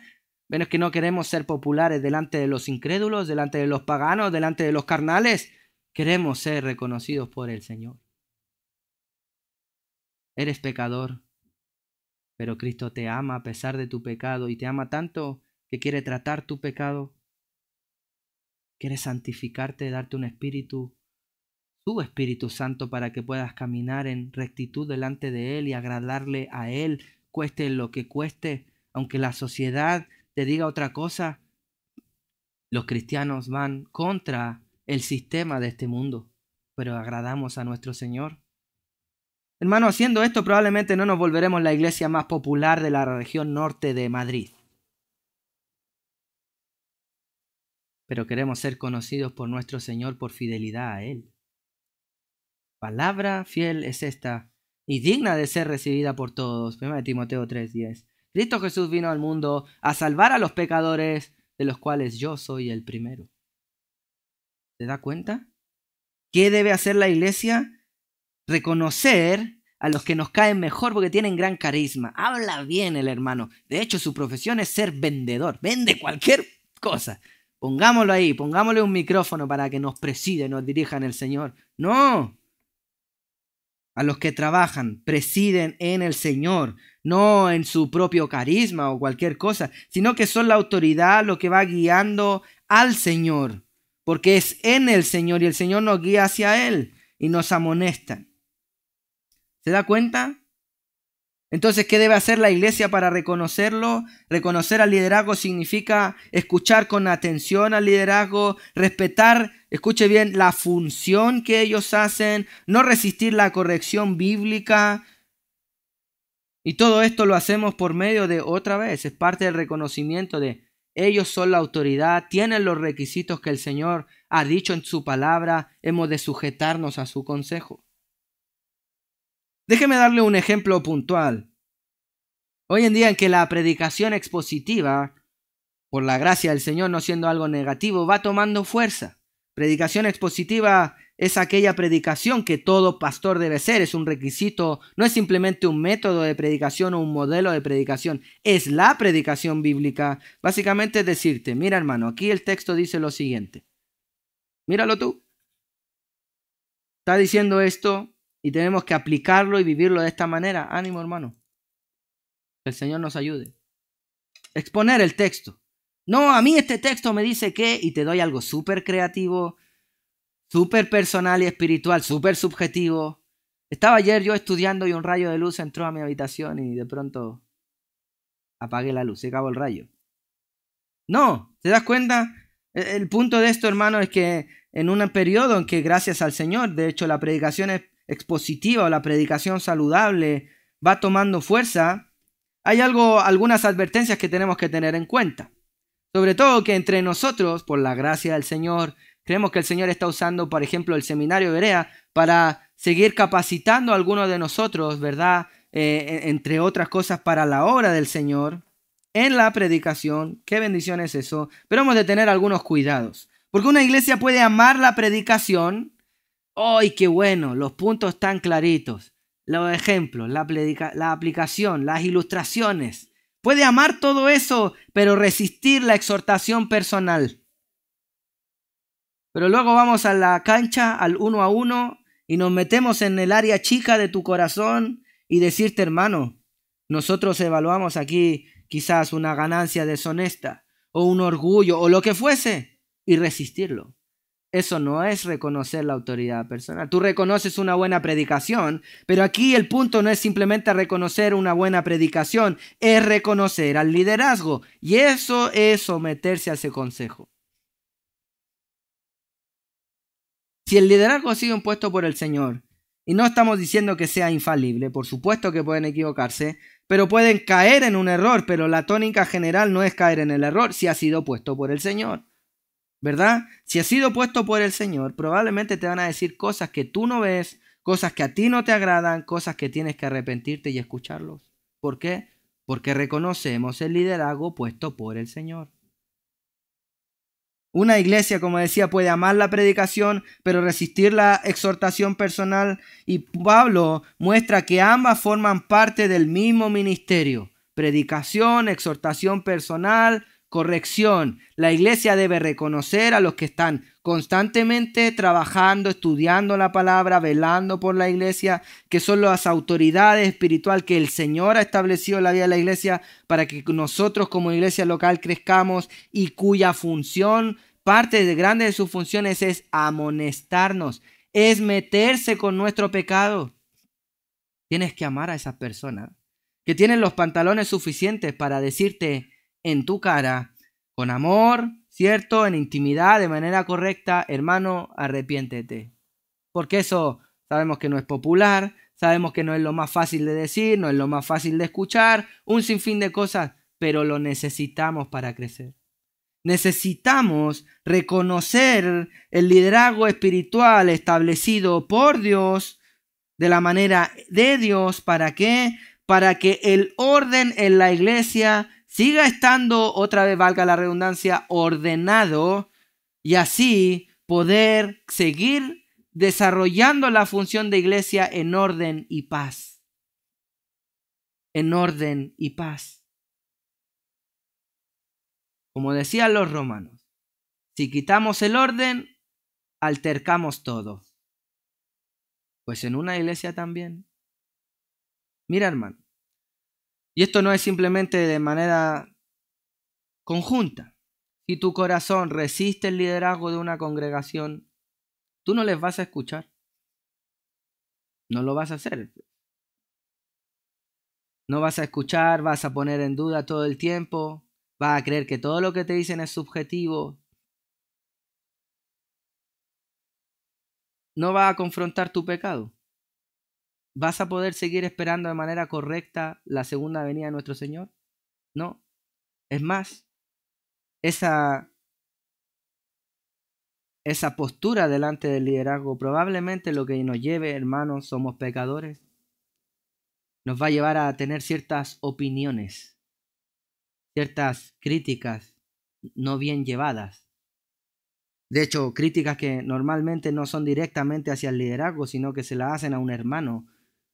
Bueno, es que no queremos ser populares delante de los incrédulos, delante de los paganos, delante de los carnales. Queremos ser reconocidos por el Señor. Eres pecador, pero Cristo te ama a pesar de tu pecado, y te ama tanto que quiere tratar tu pecado. Quiere santificarte, darte un espíritu, su Espíritu Santo, para que puedas caminar en rectitud delante de Él y agradarle a Él, cueste lo que cueste. Aunque la sociedad te diga otra cosa, los cristianos van contra el sistema de este mundo, pero agradamos a nuestro Señor. Hermano, haciendo esto probablemente no nos volveremos la iglesia más popular de la región norte de Madrid, pero queremos ser conocidos por nuestro Señor por fidelidad a Él. Palabra fiel es esta, y digna de ser recibida por todos. 1 Timoteo 3:10. Cristo Jesús vino al mundo a salvar a los pecadores, de los cuales yo soy el primero. ¿Se da cuenta? ¿Qué debe hacer la iglesia? Reconocer a los que nos caen mejor porque tienen gran carisma. Habla bien el hermano. De hecho, su profesión es ser vendedor. Vende cualquier cosa. Pongámoslo ahí, pongámosle un micrófono para que nos preside, nos dirija en el Señor. No. A los que trabajan, presiden en el Señor, no en su propio carisma o cualquier cosa, sino que son la autoridad lo que va guiando al Señor, porque es en el Señor y el Señor nos guía hacia Él y nos amonesta. ¿Se da cuenta? Entonces, ¿qué debe hacer la iglesia para reconocerlo? Reconocer al liderazgo significa escuchar con atención al liderazgo, respetar, escuche bien, la función que ellos hacen, no resistir la corrección bíblica. Y todo esto lo hacemos por medio de, otra vez, es parte del reconocimiento de ellos son la autoridad, tienen los requisitos que el Señor ha dicho en su palabra, hemos de sujetarnos a su consejo. Déjeme darle un ejemplo puntual. Hoy en día en que la predicación expositiva, por la gracia del Señor, no siendo algo negativo, va tomando fuerza. Predicación expositiva es aquella predicación que todo pastor debe ser, es un requisito, no es simplemente un método de predicación o un modelo de predicación, es la predicación bíblica. Básicamente es decirte, mira hermano, aquí el texto dice lo siguiente. Míralo tú. Está diciendo esto y tenemos que aplicarlo y vivirlo de esta manera. Ánimo, hermano. Que el Señor nos ayude. Exponer el texto. No, a mí este texto me dice que, y te doy algo súper creativo, súper personal y espiritual, súper subjetivo. Estaba ayer yo estudiando y un rayo de luz entró a mi habitación y de pronto apagué la luz, se acabó el rayo. No, ¿te das cuenta? El punto de esto, hermano, es que en un periodo en que gracias al Señor, de hecho la predicación expositiva o la predicación saludable va tomando fuerza, hay algunas advertencias que tenemos que tener en cuenta. Sobre todo que entre nosotros, por la gracia del Señor, creemos que el Señor está usando, por ejemplo, el seminario Berea para seguir capacitando a algunos de nosotros, ¿verdad? Entre otras cosas para la obra del Señor en la predicación. Qué bendición es eso. Pero hemos de tener algunos cuidados. Porque una iglesia puede amar la predicación. ¡Ay, qué bueno! Los puntos están claritos. Los ejemplos, la aplicación, las ilustraciones. Puede amar todo eso, pero resistir la exhortación personal. Pero luego vamos a la cancha, al 1 a 1, y nos metemos en el área chica de tu corazón y decirte, hermano, nosotros evaluamos aquí quizás una ganancia deshonesta o un orgullo o lo que fuese y resistirlo. Eso no es reconocer la autoridad personal. Tú reconoces una buena predicación, pero aquí el punto no es simplemente reconocer una buena predicación, es reconocer al liderazgo. Y eso es someterse a ese consejo. Si el liderazgo ha sido impuesto por el Señor, y no estamos diciendo que sea infalible, por supuesto que pueden equivocarse, pero pueden caer en un error, pero la tónica general no es caer en el error si ha sido puesto por el Señor. ¿Verdad? Si has sido puesto por el Señor, probablemente te van a decir cosas que tú no ves, cosas que a ti no te agradan, cosas que tienes que arrepentirte y escucharlos. ¿Por qué? Porque reconocemos el liderazgo puesto por el Señor. Una iglesia, como decía, puede amar la predicación, pero resistir la exhortación personal. Y Pablo muestra que ambas forman parte del mismo ministerio. Predicación, exhortación personal, corrección. La iglesia debe reconocer a los que están constantemente trabajando, estudiando la palabra, velando por la iglesia, que son las autoridades espirituales que el Señor ha establecido en la vida de la iglesia para que nosotros como iglesia local crezcamos y cuya función, parte de grande de sus funciones es amonestarnos, es meterse con nuestro pecado. Tienes que amar a esas personas que tienen los pantalones suficientes para decirte en tu cara, con amor, ¿cierto? En intimidad, de manera correcta, hermano, arrepiéntete. Porque eso sabemos que no es popular, sabemos que no es lo más fácil de decir, no es lo más fácil de escuchar, un sinfín de cosas, pero lo necesitamos para crecer. Necesitamos reconocer el liderazgo espiritual establecido por Dios de la manera de Dios. ¿Para qué? Para que el orden en la iglesia siga estando, otra vez valga la redundancia, ordenado y así poder seguir desarrollando la función de iglesia en orden y paz. En orden y paz. Como decían los romanos, si quitamos el orden, altercamos todo. Pues en una iglesia también. Mira, hermano, y esto no es simplemente de manera conjunta. Si tu corazón resiste el liderazgo de una congregación, tú no les vas a escuchar. No lo vas a hacer. No vas a escuchar, vas a poner en duda todo el tiempo, vas a creer que todo lo que te dicen es subjetivo. No vas a confrontar tu pecado. ¿Vas a poder seguir esperando de manera correcta la segunda venida de nuestro Señor? No. Es más, esa postura delante del liderazgo probablemente lo que nos lleve, hermanos, somos pecadores, nos va a llevar a tener ciertas opiniones, ciertas críticas no bien llevadas. De hecho, críticas que normalmente no son directamente hacia el liderazgo, sino que se la hacen a un hermano,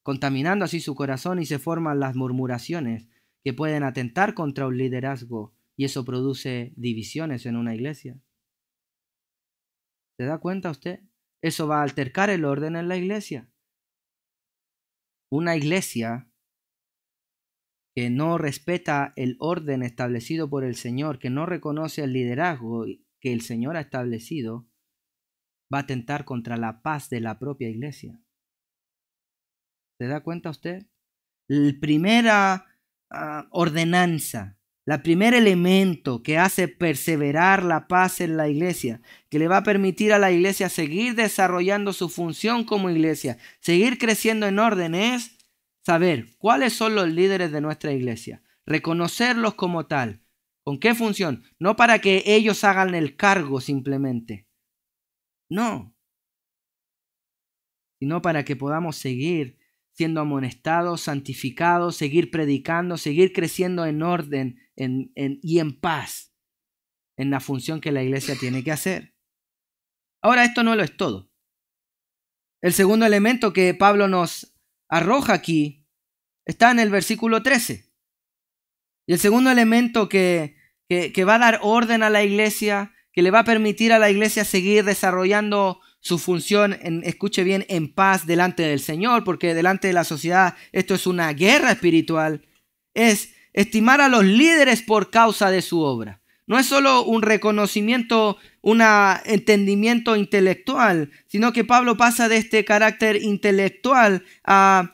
contaminando así su corazón y se forman las murmuraciones que pueden atentar contra un liderazgo y eso produce divisiones en una iglesia. ¿Se da cuenta usted? Eso va a altercar el orden en la iglesia. Una iglesia que no respeta el orden establecido por el Señor, que no reconoce el liderazgo que el Señor ha establecido, va a atentar contra la paz de la propia iglesia. ¿Se da cuenta usted? La primera ordenanza, el primer elemento que hace perseverar la paz en la iglesia, que le va a permitir a la iglesia seguir desarrollando su función como iglesia, seguir creciendo en orden, es saber cuáles son los líderes de nuestra iglesia, reconocerlos como tal. ¿Con qué función? No para que ellos hagan el cargo simplemente, no, sino para que podamos seguir siendo amonestados, santificados, seguir predicando, seguir creciendo en orden y en paz en la función que la iglesia tiene que hacer. Ahora, esto no lo es todo. El segundo elemento que Pablo nos arroja aquí está en el versículo 13. Y el segundo elemento que va a dar orden a la iglesia, que le va a permitir a la iglesia seguir desarrollando su función, escuche bien, en paz delante del Señor, porque delante de la sociedad esto es una guerra espiritual, es estimar a los líderes por causa de su obra. No es solo un reconocimiento, un entendimiento intelectual, sino que Pablo pasa de este carácter intelectual a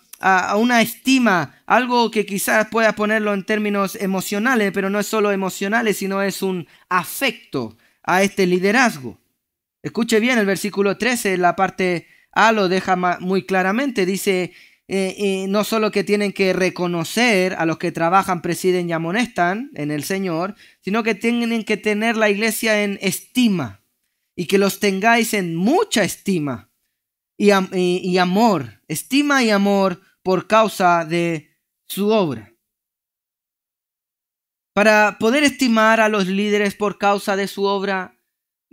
una estima, algo que quizás pueda ponerlo en términos emocionales, pero no es solo emocionales, sino es un afecto a este liderazgo. Escuche bien el versículo 13, la parte A lo deja muy claramente, dice, no solo que tienen que reconocer a los que trabajan, presiden y amonestan en el Señor, sino que tienen que tener la iglesia en estima y que los tengáis en mucha estima y amor, estima y amor por causa de su obra. Para poder estimar a los líderes por causa de su obra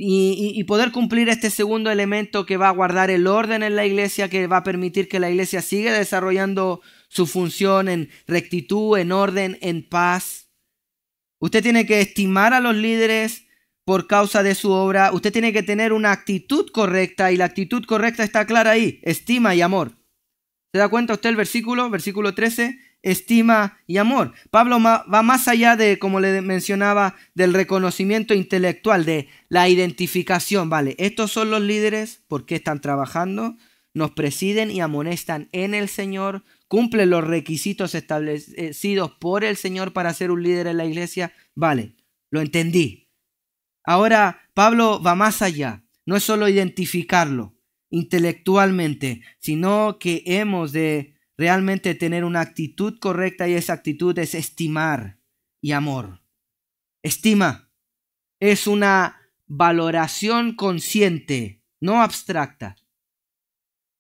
y poder cumplir este segundo elemento que va a guardar el orden en la iglesia, que va a permitir que la iglesia siga desarrollando su función en rectitud, en orden, en paz. Usted tiene que estimar a los líderes por causa de su obra. Usted tiene que tener una actitud correcta, y la actitud correcta está clara ahí: estima y amor. ¿Se da cuenta usted el versículo 13? Estima y amor. Pablo va más allá de, como le mencionaba, del reconocimiento intelectual, de la identificación. Vale, estos son los líderes porque están trabajando, nos presiden y amonestan en el Señor, cumplen los requisitos establecidos por el Señor para ser un líder en la iglesia. Vale, lo entendí. Ahora Pablo va más allá. No es solo identificarlo intelectualmente, sino que hemos de realmente tener una actitud correcta, y esa actitud es estimar y amor. Estima es una valoración consciente, no abstracta.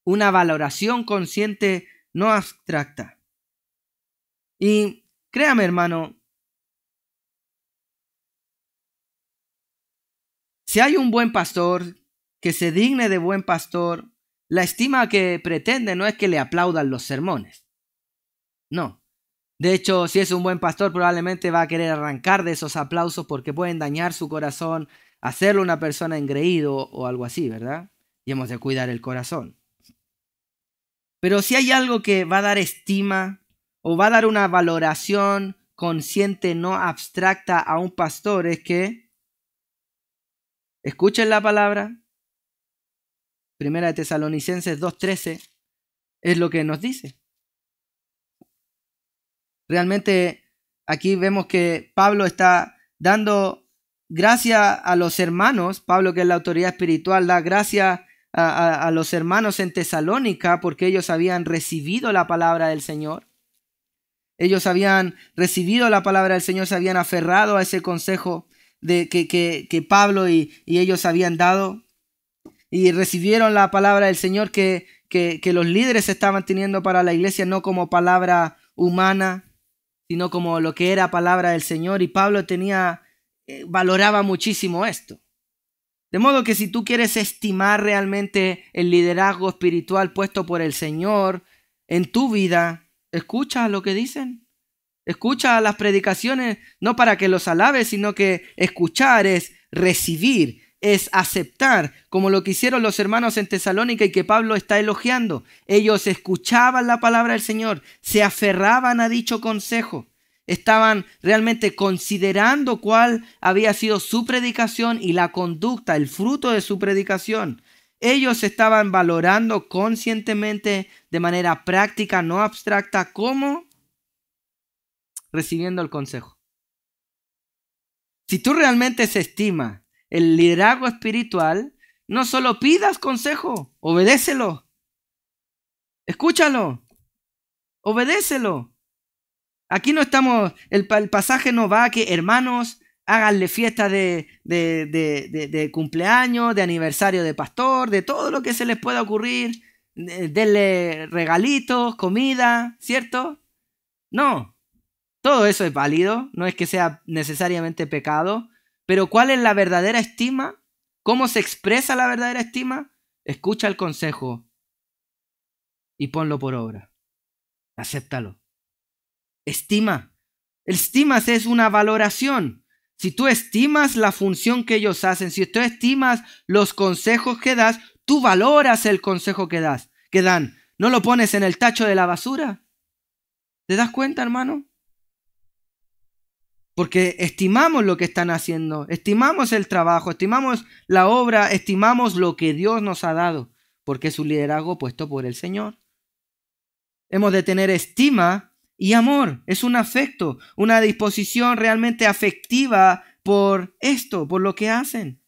Una valoración consciente, no abstracta. Y créame, hermano, si hay un buen pastor que se digne de buen pastor, la estima que pretende no es que le aplaudan los sermones. No. De hecho, si es un buen pastor, probablemente va a querer arrancar de esos aplausos porque pueden dañar su corazón, hacerlo una persona engreído o algo así, ¿verdad? Y hemos de cuidar el corazón. Pero si hay algo que va a dar estima o va a dar una valoración consciente, no abstracta, a un pastor, es que escuchen la palabra. Primera de Tesalonicenses 2:13 es lo que nos dice. Realmente aquí vemos que Pablo está dando gracia a los hermanos. Pablo, que es la autoridad espiritual, da gracia a los hermanos en Tesalónica porque ellos habían recibido la palabra del Señor. Ellos habían recibido la palabra del Señor, se habían aferrado a ese consejo que Pablo y ellos habían dado. Y recibieron la palabra del Señor que los líderes estaban teniendo para la iglesia, no como palabra humana, sino como lo que era palabra del Señor. Y Pablo valoraba muchísimo esto. De modo que si tú quieres estimar realmente el liderazgo espiritual puesto por el Señor en tu vida, escucha lo que dicen. Escucha las predicaciones, no para que los alabes, sino que escuchar es recibir, es aceptar, como lo que hicieron los hermanos en Tesalónica y que Pablo está elogiando. Ellos escuchaban la palabra del Señor, se aferraban a dicho consejo, estaban realmente considerando cuál había sido su predicación y la conducta, el fruto de su predicación. Ellos estaban valorando conscientemente, de manera práctica, no abstracta, cómo recibiendo el consejo. Si tú realmente se estima el liderazgo espiritual, no solo pidas consejo, obedécelo. Escúchalo, obedécelo. Aquí no estamos, el pasaje no va a que hermanos háganle fiesta de cumpleaños, de aniversario de pastor, de todo lo que se les pueda ocurrir, denle regalitos, comida, ¿cierto? No, todo eso es válido, no es que sea necesariamente pecado, pero ¿cuál es la verdadera estima? ¿Cómo se expresa la verdadera estima? Escucha el consejo y ponlo por obra. Acéptalo. Estima. Estimas es una valoración. Si tú estimas la función que ellos hacen, si tú estimas los consejos que das, Tú valoras el consejo que dan. ¿No lo pones en el tacho de la basura? ¿Te das cuenta, hermano? Porque estimamos lo que están haciendo, estimamos el trabajo, estimamos la obra, estimamos lo que Dios nos ha dado, porque es un liderazgo puesto por el Señor. Hemos de tener estima y amor. Es un afecto, una disposición realmente afectiva por esto, por lo que hacen.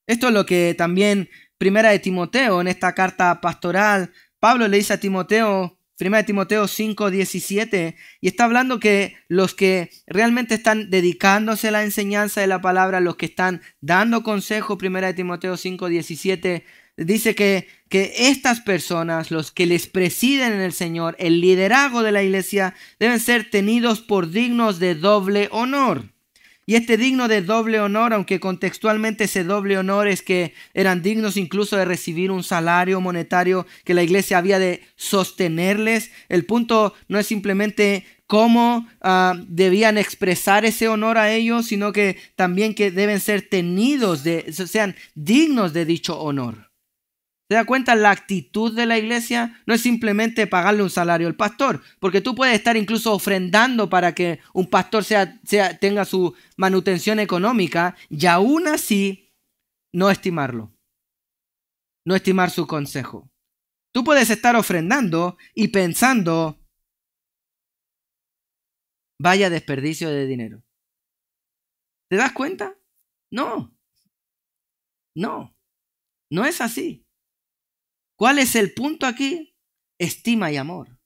Esto es lo que también Primera de Timoteo, en esta carta pastoral, Pablo le dice a Timoteo, Primera de Timoteo 5:17, y está hablando que los que realmente están dedicándose a la enseñanza de la palabra, los que están dando consejo, Primera de Timoteo 5:17, dice que estas personas, los que les presiden en el Señor, el liderazgo de la iglesia, deben ser tenidos por dignos de doble honor. Y este digno de doble honor, aunque contextualmente ese doble honor es que eran dignos incluso de recibir un salario monetario que la iglesia había de sostenerles, el punto no es simplemente cómo debían expresar ese honor a ellos, sino que también que deben ser tenidos, sean dignos de dicho honor. ¿Se da cuenta? La actitud de la iglesia no es simplemente pagarle un salario al pastor, porque tú puedes estar incluso ofrendando para que un pastor tenga su manutención económica y aún así no estimarlo, no estimar su consejo. Tú puedes estar ofrendando y pensando, vaya desperdicio de dinero. ¿Te das cuenta? No es así. ¿Cuál es el punto aquí? Estima y amor.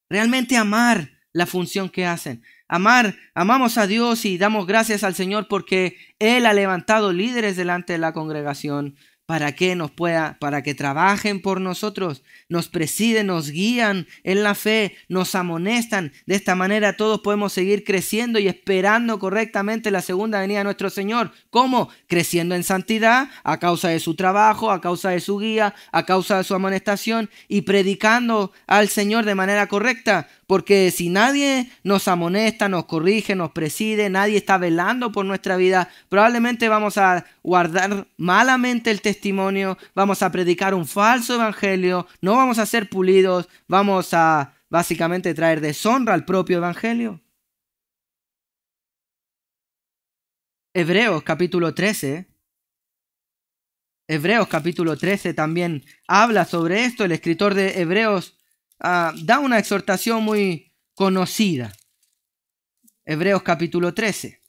Realmente amar la función que hacen. Amamos a Dios y damos gracias al Señor porque Él ha levantado líderes delante de la congregación para que trabajen por nosotros, nos presiden, nos guían en la fe, nos amonestan. De esta manera todos podemos seguir creciendo y esperando correctamente la segunda venida de nuestro Señor. ¿Cómo? Creciendo en santidad a causa de su trabajo, a causa de su guía, a causa de su amonestación y predicando al Señor de manera correcta. Porque si nadie nos amonesta, nos corrige, nos preside, nadie está velando por nuestra vida, probablemente vamos a guardar malamente el testimonio, vamos a predicar un falso evangelio, no vamos a ser pulidos, vamos a básicamente traer deshonra al propio evangelio. Hebreos capítulo 13 también habla sobre esto. El escritor de Hebreos da una exhortación muy conocida. Hebreos capítulo 13.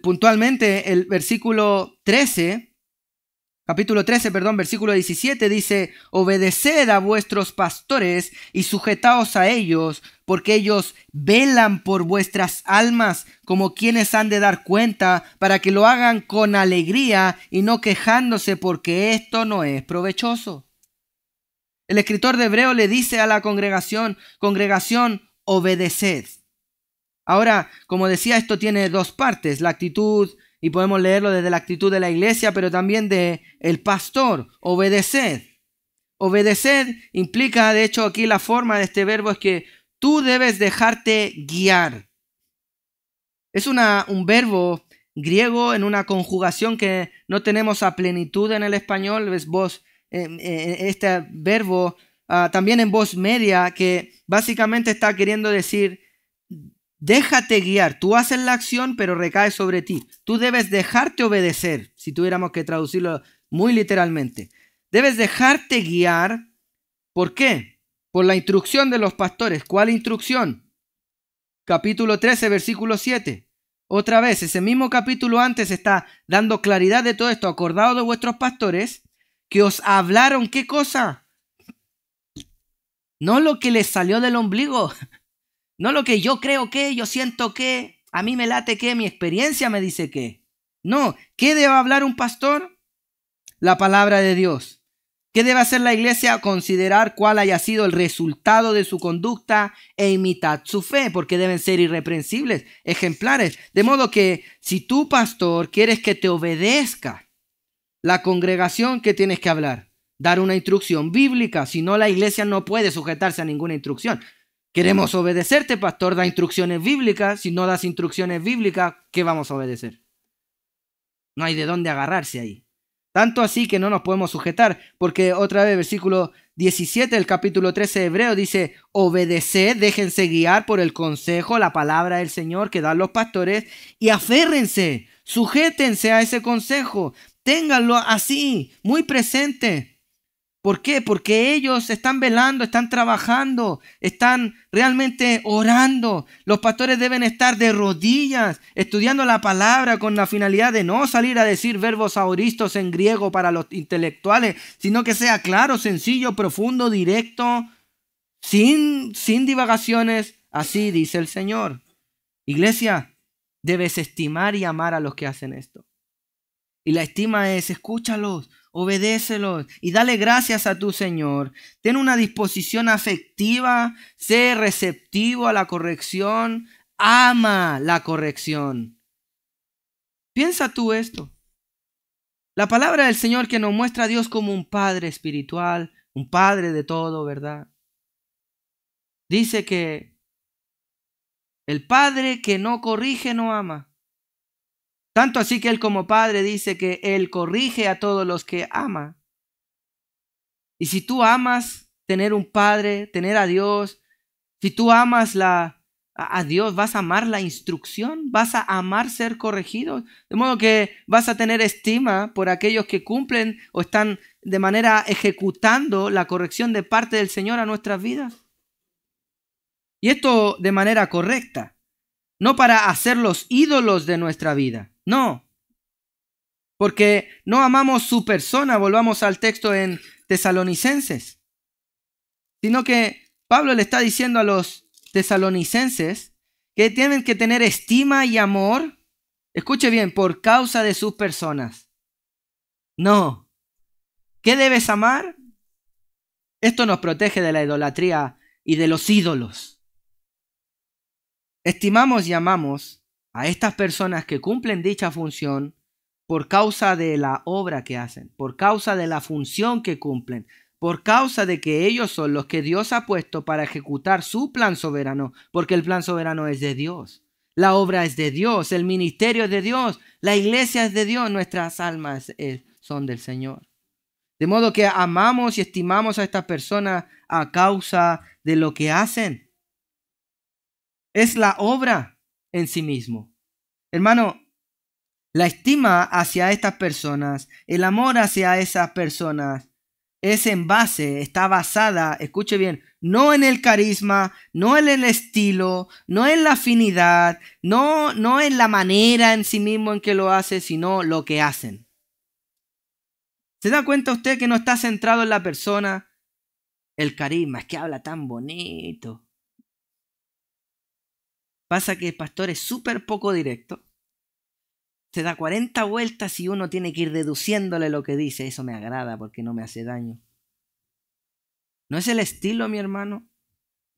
Puntualmente el capítulo 13, versículo 17 dice: obedeced a vuestros pastores y sujetaos a ellos, porque ellos velan por vuestras almas como quienes han de dar cuenta, para que lo hagan con alegría y no quejándose, porque esto no es provechoso. El escritor de Hebreo le dice a la congregación, obedeced. Ahora, como decía, esto tiene dos partes, la actitud, y podemos leerlo desde la actitud de la iglesia, pero también de el pastor, obedeced. Obedeced implica, de hecho, aquí la forma de este verbo es que tú debes dejarte guiar. Es un verbo griego en una conjugación que no tenemos a plenitud en el español, es voz. Este verbo también en voz media, que básicamente está queriendo decir déjate guiar. Tú haces la acción pero recae sobre ti. Tú debes dejarte obedecer, si tuviéramos que traducirlo muy literalmente. Debes dejarte guiar. ¿Por qué? Por la instrucción de los pastores. ¿Cuál instrucción? Capítulo 13, versículo 7. Otra vez, ese mismo capítulo antes está dando claridad de todo esto. Acordaos de vuestros pastores que os hablaron, ¿qué cosa? No lo que les salió del ombligo, no lo que yo creo que, yo siento que, a mí me late que, mi experiencia me dice que. No, ¿qué debe hablar un pastor? La palabra de Dios. ¿Qué debe hacer la iglesia? Considerar cuál haya sido el resultado de su conducta e imitar su fe, porque deben ser irreprensibles, ejemplares. De modo que si tú, pastor, quieres que te obedezca la congregación, ¿qué tienes que hablar? Dar una instrucción bíblica. Si no, la iglesia no puede sujetarse a ninguna instrucción. Queremos obedecerte, pastor, da instrucciones bíblicas. Si no das instrucciones bíblicas, ¿qué vamos a obedecer? No hay de dónde agarrarse ahí. Tanto así que no nos podemos sujetar, porque otra vez, versículo 17 del capítulo 13 de Hebreo dice, obedeced, déjense guiar por el consejo, la palabra del Señor que dan los pastores, y aférrense, sujétense a ese consejo, ténganlo así, muy presente. ¿Por qué? Porque ellos están velando, están trabajando, están realmente orando. Los pastores deben estar de rodillas, estudiando la palabra con la finalidad de no salir a decir verbos aoristos en griego para los intelectuales, sino que sea claro, sencillo, profundo, directo, sin divagaciones. Así dice el Señor. Iglesia, debes estimar y amar a los que hacen esto. Y la estima es, escúchalos, obedécelos y dale gracias a tu Señor. Ten una disposición afectiva, sé receptivo a la corrección, ama la corrección. Piensa tú esto. La palabra del Señor que nos muestra a Dios como un Padre espiritual, un Padre de todo, ¿verdad? Dice que el Padre que no corrige no ama. Tanto así que Él como Padre dice que Él corrige a todos los que ama. Y si tú amas tener un Padre, tener a Dios, si tú amas a Dios, vas a amar la instrucción, vas a amar ser corregido. De modo que vas a tener estima por aquellos que cumplen o están de manera ejecutando la corrección de parte del Señor a nuestras vidas. Y esto de manera correcta, no para hacer los ídolos de nuestra vida. No, porque no amamos su persona, volvamos al texto en Tesalonicenses, sino que Pablo le está diciendo a los tesalonicenses que tienen que tener estima y amor, escuche bien, por causa de sus personas. No, ¿qué debes amar? Esto nos protege de la idolatría y de los ídolos. Estimamos y amamos a estas personas que cumplen dicha función por causa de la obra que hacen, por causa de la función que cumplen, por causa de que ellos son los que Dios ha puesto para ejecutar su plan soberano, porque el plan soberano es de Dios, la obra es de Dios, el ministerio es de Dios, la iglesia es de Dios, nuestras almas son del Señor. De modo que amamos y estimamos a estas personas a causa de lo que hacen. Es la obra en sí mismo. Hermano, la estima hacia estas personas, el amor hacia esas personas, está basada, escuche bien, no en el carisma, no en el estilo, no en la afinidad, no en la manera en sí mismo en que lo hace, sino lo que hacen. ¿Se da cuenta usted que no está centrado en la persona? El carisma, es que habla tan bonito. Pasa que el pastor es súper poco directo. Se da 40 vueltas y uno tiene que ir deduciéndole lo que dice. Eso me agrada porque no me hace daño. No es el estilo, mi hermano.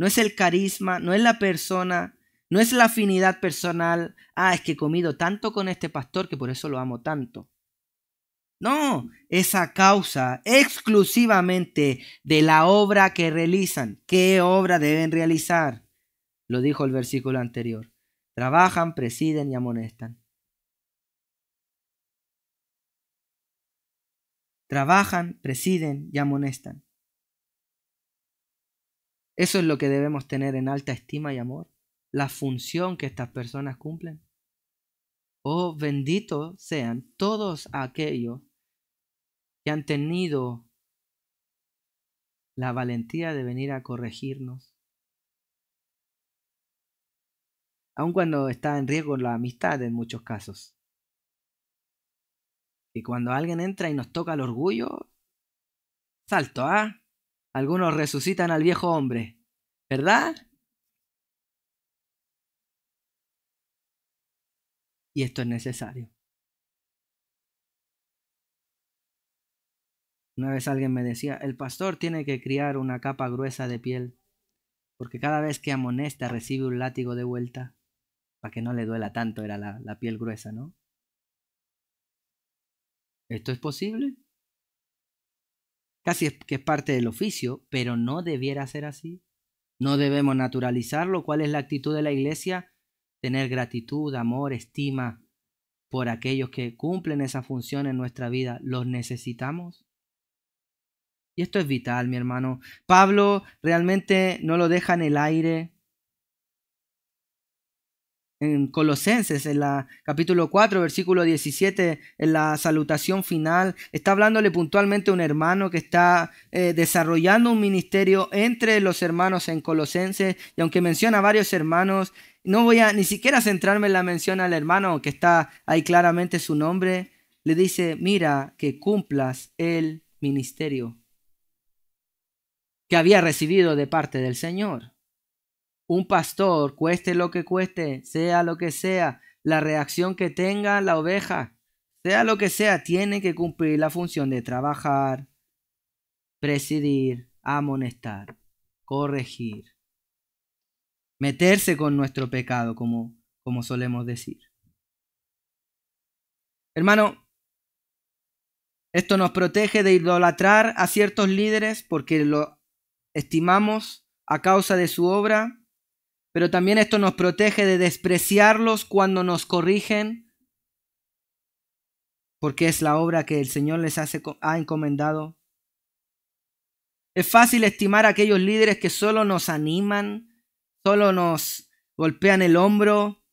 No es el carisma, no es la persona, no es la afinidad personal. Es que he comido tanto con este pastor que por eso lo amo tanto. No, es a causa exclusivamente de la obra que realizan. ¿Qué obra deben realizar? Lo dijo el versículo anterior. Trabajan, presiden y amonestan. Trabajan, presiden y amonestan. Eso es lo que debemos tener en alta estima y amor. La función que estas personas cumplen. Oh, benditos sean todos aquellos que han tenido la valentía de venir a corregirnos. Aun cuando está en riesgo la amistad en muchos casos. Y cuando alguien entra y nos toca el orgullo, salto, Algunos resucitan al viejo hombre, ¿verdad? Y esto es necesario. Una vez alguien me decía, el pastor tiene que criar una capa gruesa de piel, porque cada vez que amonesta recibe un látigo de vuelta, para que no le duela tanto, era la piel gruesa, ¿no? ¿Esto es posible? Casi es que es parte del oficio, pero no debiera ser así. No debemos naturalizarlo. ¿Cuál es la actitud de la iglesia? Tener gratitud, amor, estima por aquellos que cumplen esa función en nuestra vida. ¿Los necesitamos? Y esto es vital, mi hermano. Pablo realmente no lo deja en el aire. En Colosenses, en la capítulo 4, versículo 17, en la salutación final, está hablándole puntualmente a un hermano que está desarrollando un ministerio entre los hermanos en Colosenses, y aunque menciona a varios hermanos, no voy a ni siquiera centrarme en la mención al hermano, aunque está ahí claramente su nombre. Le dice: mira que cumplas el ministerio que había recibido de parte del Señor. Un pastor, cueste lo que cueste, sea lo que sea, la reacción que tenga la oveja, sea lo que sea, tiene que cumplir la función de trabajar, presidir, amonestar, corregir, meterse con nuestro pecado, como solemos decir. Hermano, esto nos protege de idolatrar a ciertos líderes porque lo estimamos a causa de su obra. Pero también esto nos protege de despreciarlos cuando nos corrigen, porque es la obra que el Señor les ha encomendado. Es fácil estimar a aquellos líderes que solo nos animan, solo nos golpean el hombro,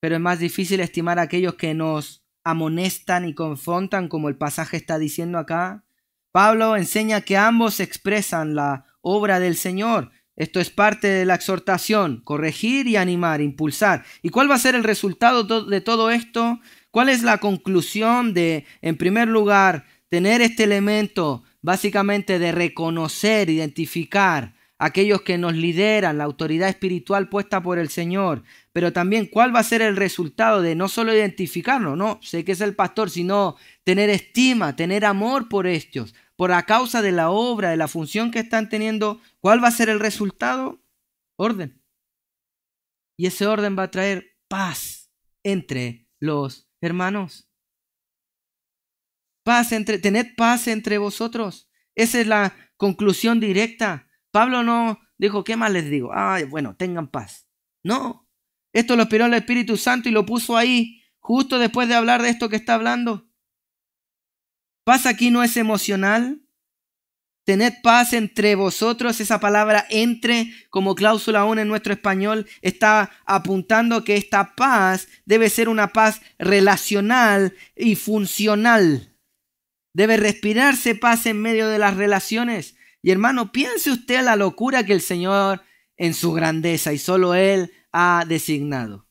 pero es más difícil estimar a aquellos que nos amonestan y confrontan, como el pasaje está diciendo acá. Pablo enseña que ambos expresan la obra del Señor. Esto es parte de la exhortación: corregir y animar, impulsar. ¿Y cuál va a ser el resultado de todo esto? ¿Cuál es la conclusión de, en primer lugar, tener este elemento básicamente de reconocer, identificar a aquellos que nos lideran, la autoridad espiritual puesta por el Señor? Pero también, ¿cuál va a ser el resultado de no solo identificarnos, no, sé que es el pastor, sino tener estima, tener amor por ellos, por la causa de la obra, de la función que están teniendo? ¿Cuál va a ser el resultado? Orden. Y ese orden va a traer paz entre los hermanos. Tened paz entre vosotros. Esa es la conclusión directa. Pablo no dijo: ¿qué más les digo? Bueno, tengan paz. No. Esto lo inspiró el Espíritu Santo y lo puso ahí, justo después de hablar de esto que está hablando. Paz aquí no es emocional. Tened paz entre vosotros. Esa palabra entre, como cláusula aún en nuestro español, está apuntando que esta paz debe ser una paz relacional y funcional. Debe respirarse paz en medio de las relaciones. Y hermano, piense usted la locura que el Señor, en su grandeza, y solo Él ha designado.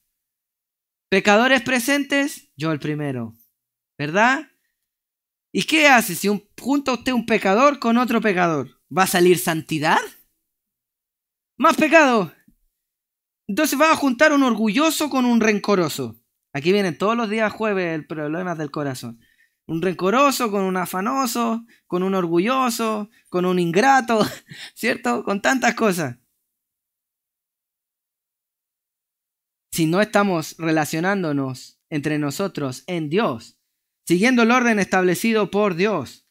Pecadores presentes, yo el primero, ¿verdad? ¿Y qué hace si junta usted un pecador con otro pecador? ¿Va a salir santidad? Más pecado. Entonces va a juntar un orgulloso con un rencoroso. Aquí vienen todos los días jueves el problema del corazón. Un rencoroso con un afanoso, con un orgulloso, con un ingrato, ¿cierto? Con tantas cosas. Si no estamos relacionándonos entre nosotros en Dios, siguiendo el orden establecido por Dios,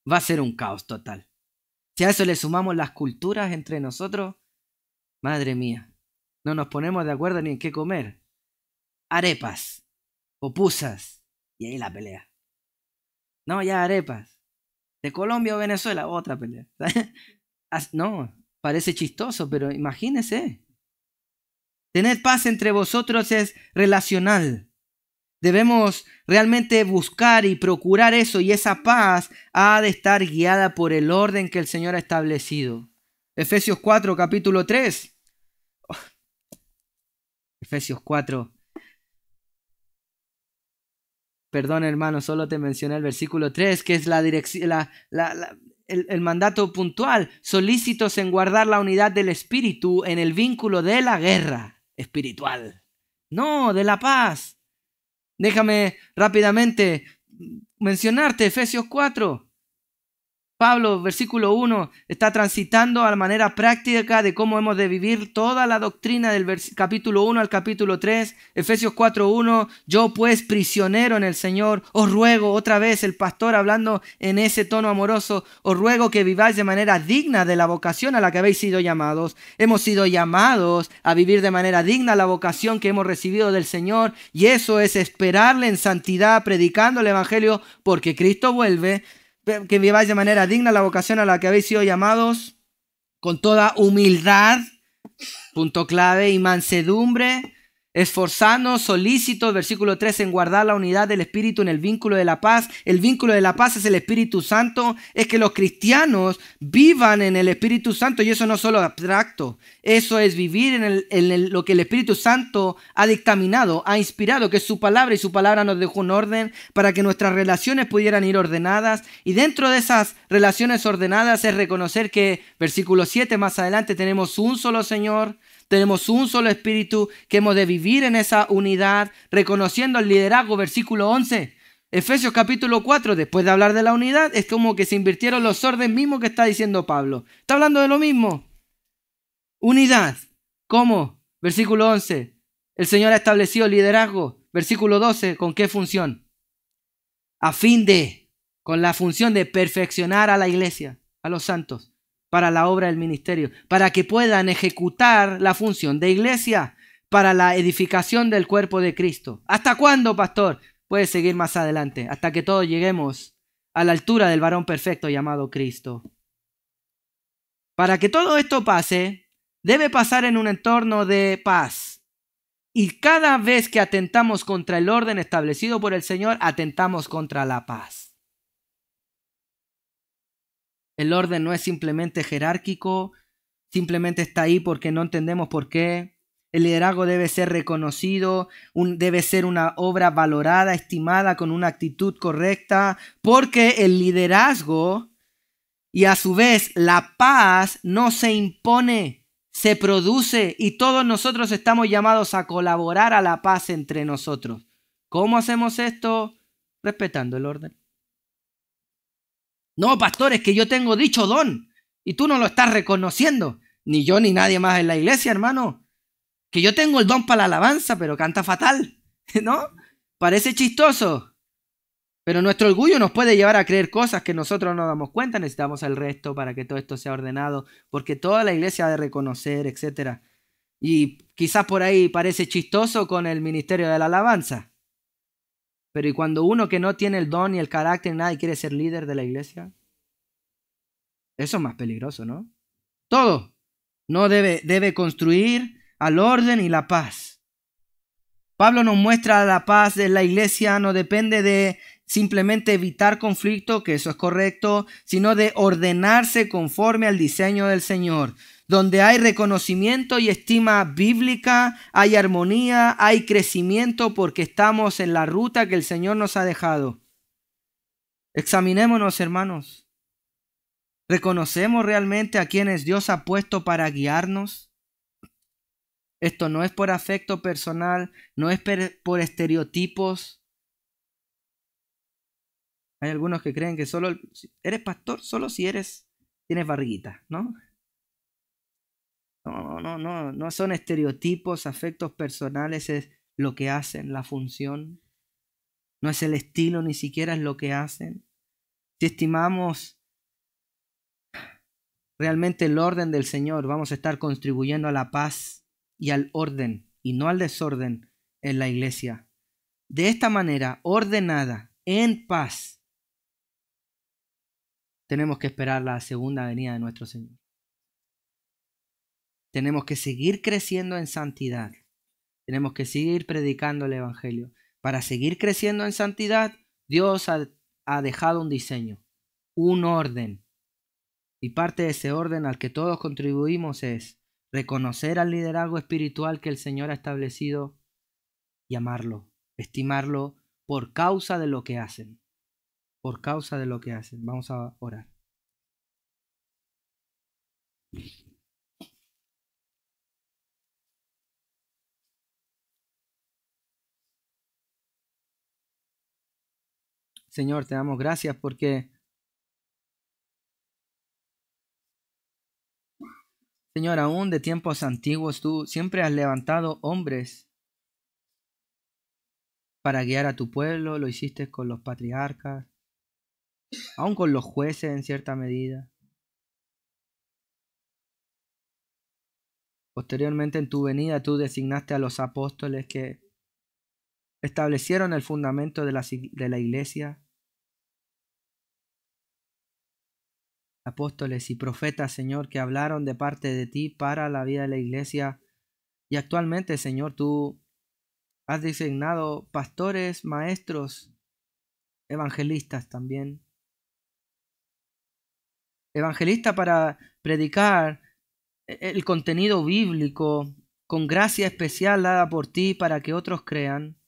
va a ser un caos total. Si a eso le sumamos las culturas entre nosotros, madre mía, no nos ponemos de acuerdo ni en qué comer. Arepas, pupusas, y ahí la pelea. No, ya arepas. De Colombia o Venezuela, otra pelea. No, parece chistoso, pero imagínese. Tener paz entre vosotros es relacional. Debemos realmente buscar y procurar eso, y esa paz ha de estar guiada por el orden que el Señor ha establecido. Efesios 4, capítulo 3. Efesios 4. Perdón, hermano, solo te mencioné el versículo 3, que es la dirección, el mandato puntual: solícitos en guardar la unidad del espíritu en el vínculo de la guerra espiritual. No, de la paz. Déjame rápidamente mencionarte Efesios 4. Pablo, versículo 1, está transitando a la manera práctica de cómo hemos de vivir toda la doctrina del capítulo 1 al capítulo 3. Efesios 4:1, yo pues prisionero en el Señor, os ruego, otra vez el pastor hablando en ese tono amoroso, os ruego que viváis de manera digna de la vocación a la que habéis sido llamados. Hemos sido llamados a vivir de manera digna la vocación que hemos recibido del Señor, y eso es esperarle en santidad, predicando el Evangelio, porque Cristo vuelve. Que viváis de manera digna la vocación a la que habéis sido llamados, con toda humildad, punto clave, y mansedumbre, esforzándonos, solícitos, versículo 3, en guardar la unidad del Espíritu en el vínculo de la paz. El vínculo de la paz es el Espíritu Santo, es que los cristianos vivan en el Espíritu Santo, y eso no es solo abstracto, eso es vivir en lo que el Espíritu Santo ha dictaminado, ha inspirado, que es su palabra, y su palabra nos dejó un orden para que nuestras relaciones pudieran ir ordenadas, y dentro de esas relaciones ordenadas es reconocer que, versículo 7 más adelante, tenemos un solo Señor, tenemos un solo Espíritu, que hemos de vivir en esa unidad, reconociendo el liderazgo, versículo 11. Efesios capítulo 4, después de hablar de la unidad, es como que se invirtieron los órdenes mismos que está diciendo Pablo. Está hablando de lo mismo. Unidad. ¿Cómo? Versículo 11. El Señor ha establecido liderazgo. Versículo 12. ¿Con qué función? A fin de, con la función de perfeccionar a la iglesia, a los santos, para la obra del ministerio, para que puedan ejecutar la función de iglesia, para la edificación del cuerpo de Cristo. ¿Hasta cuándo, pastor? Puede seguir más adelante, hasta que todos lleguemos a la altura del varón perfecto llamado Cristo. Para que todo esto pase, debe pasar en un entorno de paz. Y cada vez que atentamos contra el orden establecido por el Señor, atentamos contra la paz. El orden no es simplemente jerárquico, simplemente está ahí porque no entendemos por qué. El liderazgo debe ser reconocido, debe ser una obra valorada, estimada, con una actitud correcta, porque el liderazgo y a su vez la paz no se impone, se produce, y todos nosotros estamos llamados a colaborar a la paz entre nosotros. ¿Cómo hacemos esto? Respetando el orden. No, pastor, es que yo tengo dicho don y tú no lo estás reconociendo. Ni yo ni nadie más en la iglesia, hermano. Que yo tengo el don para la alabanza, pero canta fatal, ¿no? Parece chistoso. Pero nuestro orgullo nos puede llevar a creer cosas que nosotros no damos cuenta. Necesitamos el resto para que todo esto sea ordenado, porque toda la iglesia ha de reconocer, etc. Y quizás por ahí parece chistoso con el ministerio de la alabanza. Pero ¿y cuando uno que no tiene el don ni el carácter ni nada y quiere ser líder de la iglesia? Eso es más peligroso, ¿no? Todo no debe construir al orden y la paz. Pablo nos muestra la paz de la iglesia no depende de simplemente evitar conflicto, que eso es correcto, sino de ordenarse conforme al diseño del Señor. Donde hay reconocimiento y estima bíblica, hay armonía, hay crecimiento porque estamos en la ruta que el Señor nos ha dejado. Examinémonos, hermanos. ¿Reconocemos realmente a quienes Dios ha puesto para guiarnos? Esto no es por afecto personal, no es por estereotipos. Hay algunos que creen que solo eres pastor solo si tienes barriguita, ¿no? No son estereotipos, afectos personales, es lo que hacen, la función. No es el estilo, ni siquiera es lo que hacen. Si estimamos realmente el orden del Señor, vamos a estar contribuyendo a la paz y al orden, y no al desorden en la iglesia. De esta manera, ordenada, en paz, tenemos que esperar la segunda venida de nuestro Señor. Tenemos que seguir creciendo en santidad. Tenemos que seguir predicando el Evangelio. Para seguir creciendo en santidad, Dios ha dejado un diseño, un orden. Y parte de ese orden al que todos contribuimos es reconocer al liderazgo espiritual que el Señor ha establecido y amarlo, estimarlo por causa de lo que hacen. Por causa de lo que hacen. Vamos a orar. Señor, te damos gracias porque Señor, aún de tiempos antiguos tú siempre has levantado hombres para guiar a tu pueblo. Lo hiciste con los patriarcas, aún con los jueces en cierta medida. Posteriormente en tu venida tú designaste a los apóstoles que establecieron el fundamento de la iglesia. Apóstoles y profetas, Señor, que hablaron de parte de ti para la vida de la iglesia. Y actualmente, Señor, tú has designado pastores, maestros, evangelistas también. Evangelistas para predicar el contenido bíblico con gracia especial dada por ti para que otros crean.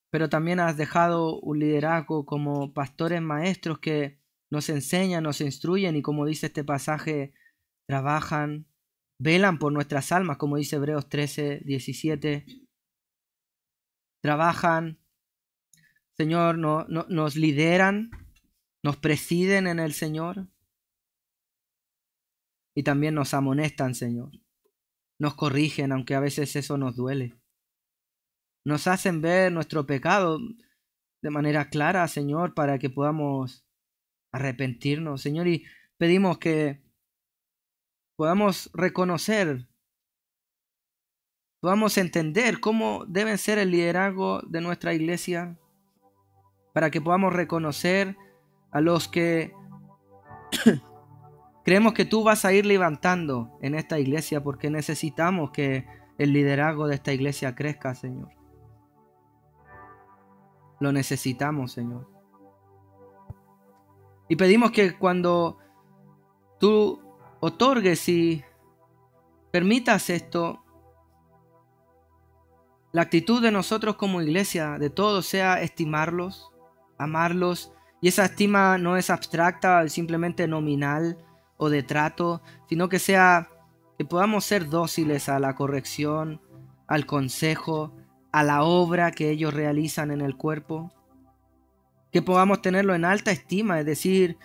Pero también has dejado un liderazgo como pastores maestros que nos enseñan, nos instruyen y, como dice este pasaje, trabajan, velan por nuestras almas, como dice Hebreos 13:17. Trabajan, Señor, nos lideran, nos presiden en el Señor y también nos amonestan, Señor. Nos corrigen, aunque a veces eso nos duele. Nos hacen ver nuestro pecado de manera clara, Señor, para que podamos arrepentirnos, Señor, y pedimos que podamos reconocer, podamos entender cómo debe ser el liderazgo de nuestra iglesia, para que podamos reconocer a los que creemos que tú vas a ir levantando en esta iglesia, porque necesitamos que el liderazgo de esta iglesia crezca, Señor. Lo necesitamos, Señor. Y pedimos que cuando tú otorgues y permitas esto, la actitud de nosotros como iglesia, de todos, sea estimarlos, amarlos. Y esa estima no es abstracta, simplemente nominal o de trato, sino que sea que podamos ser dóciles a la corrección, al consejo, a la obra que ellos realizan en el cuerpo. Que podamos tenerlo en alta estima, es decir,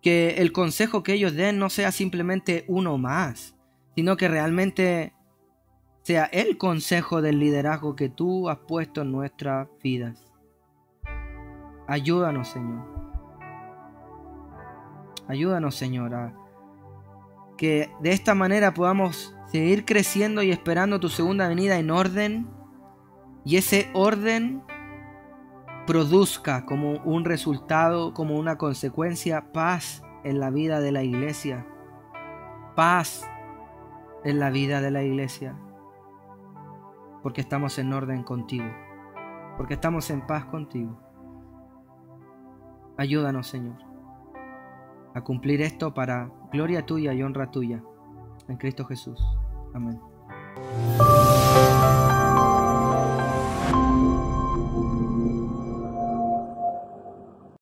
que el consejo que ellos den no sea simplemente uno más, sino que realmente sea el consejo del liderazgo que tú has puesto en nuestras vidas. Ayúdanos, Señor. Ayúdanos, Señor, a que de esta manera podamos seguir creciendo y esperando tu segunda venida en orden, y ese orden produzca como un resultado, como una consecuencia, paz en la vida de la iglesia. Paz en la vida de la iglesia. Porque estamos en orden contigo. Porque estamos en paz contigo. Ayúdanos, Señor, a cumplir esto para gloria tuya y honra tuya. En Cristo Jesús. Amén.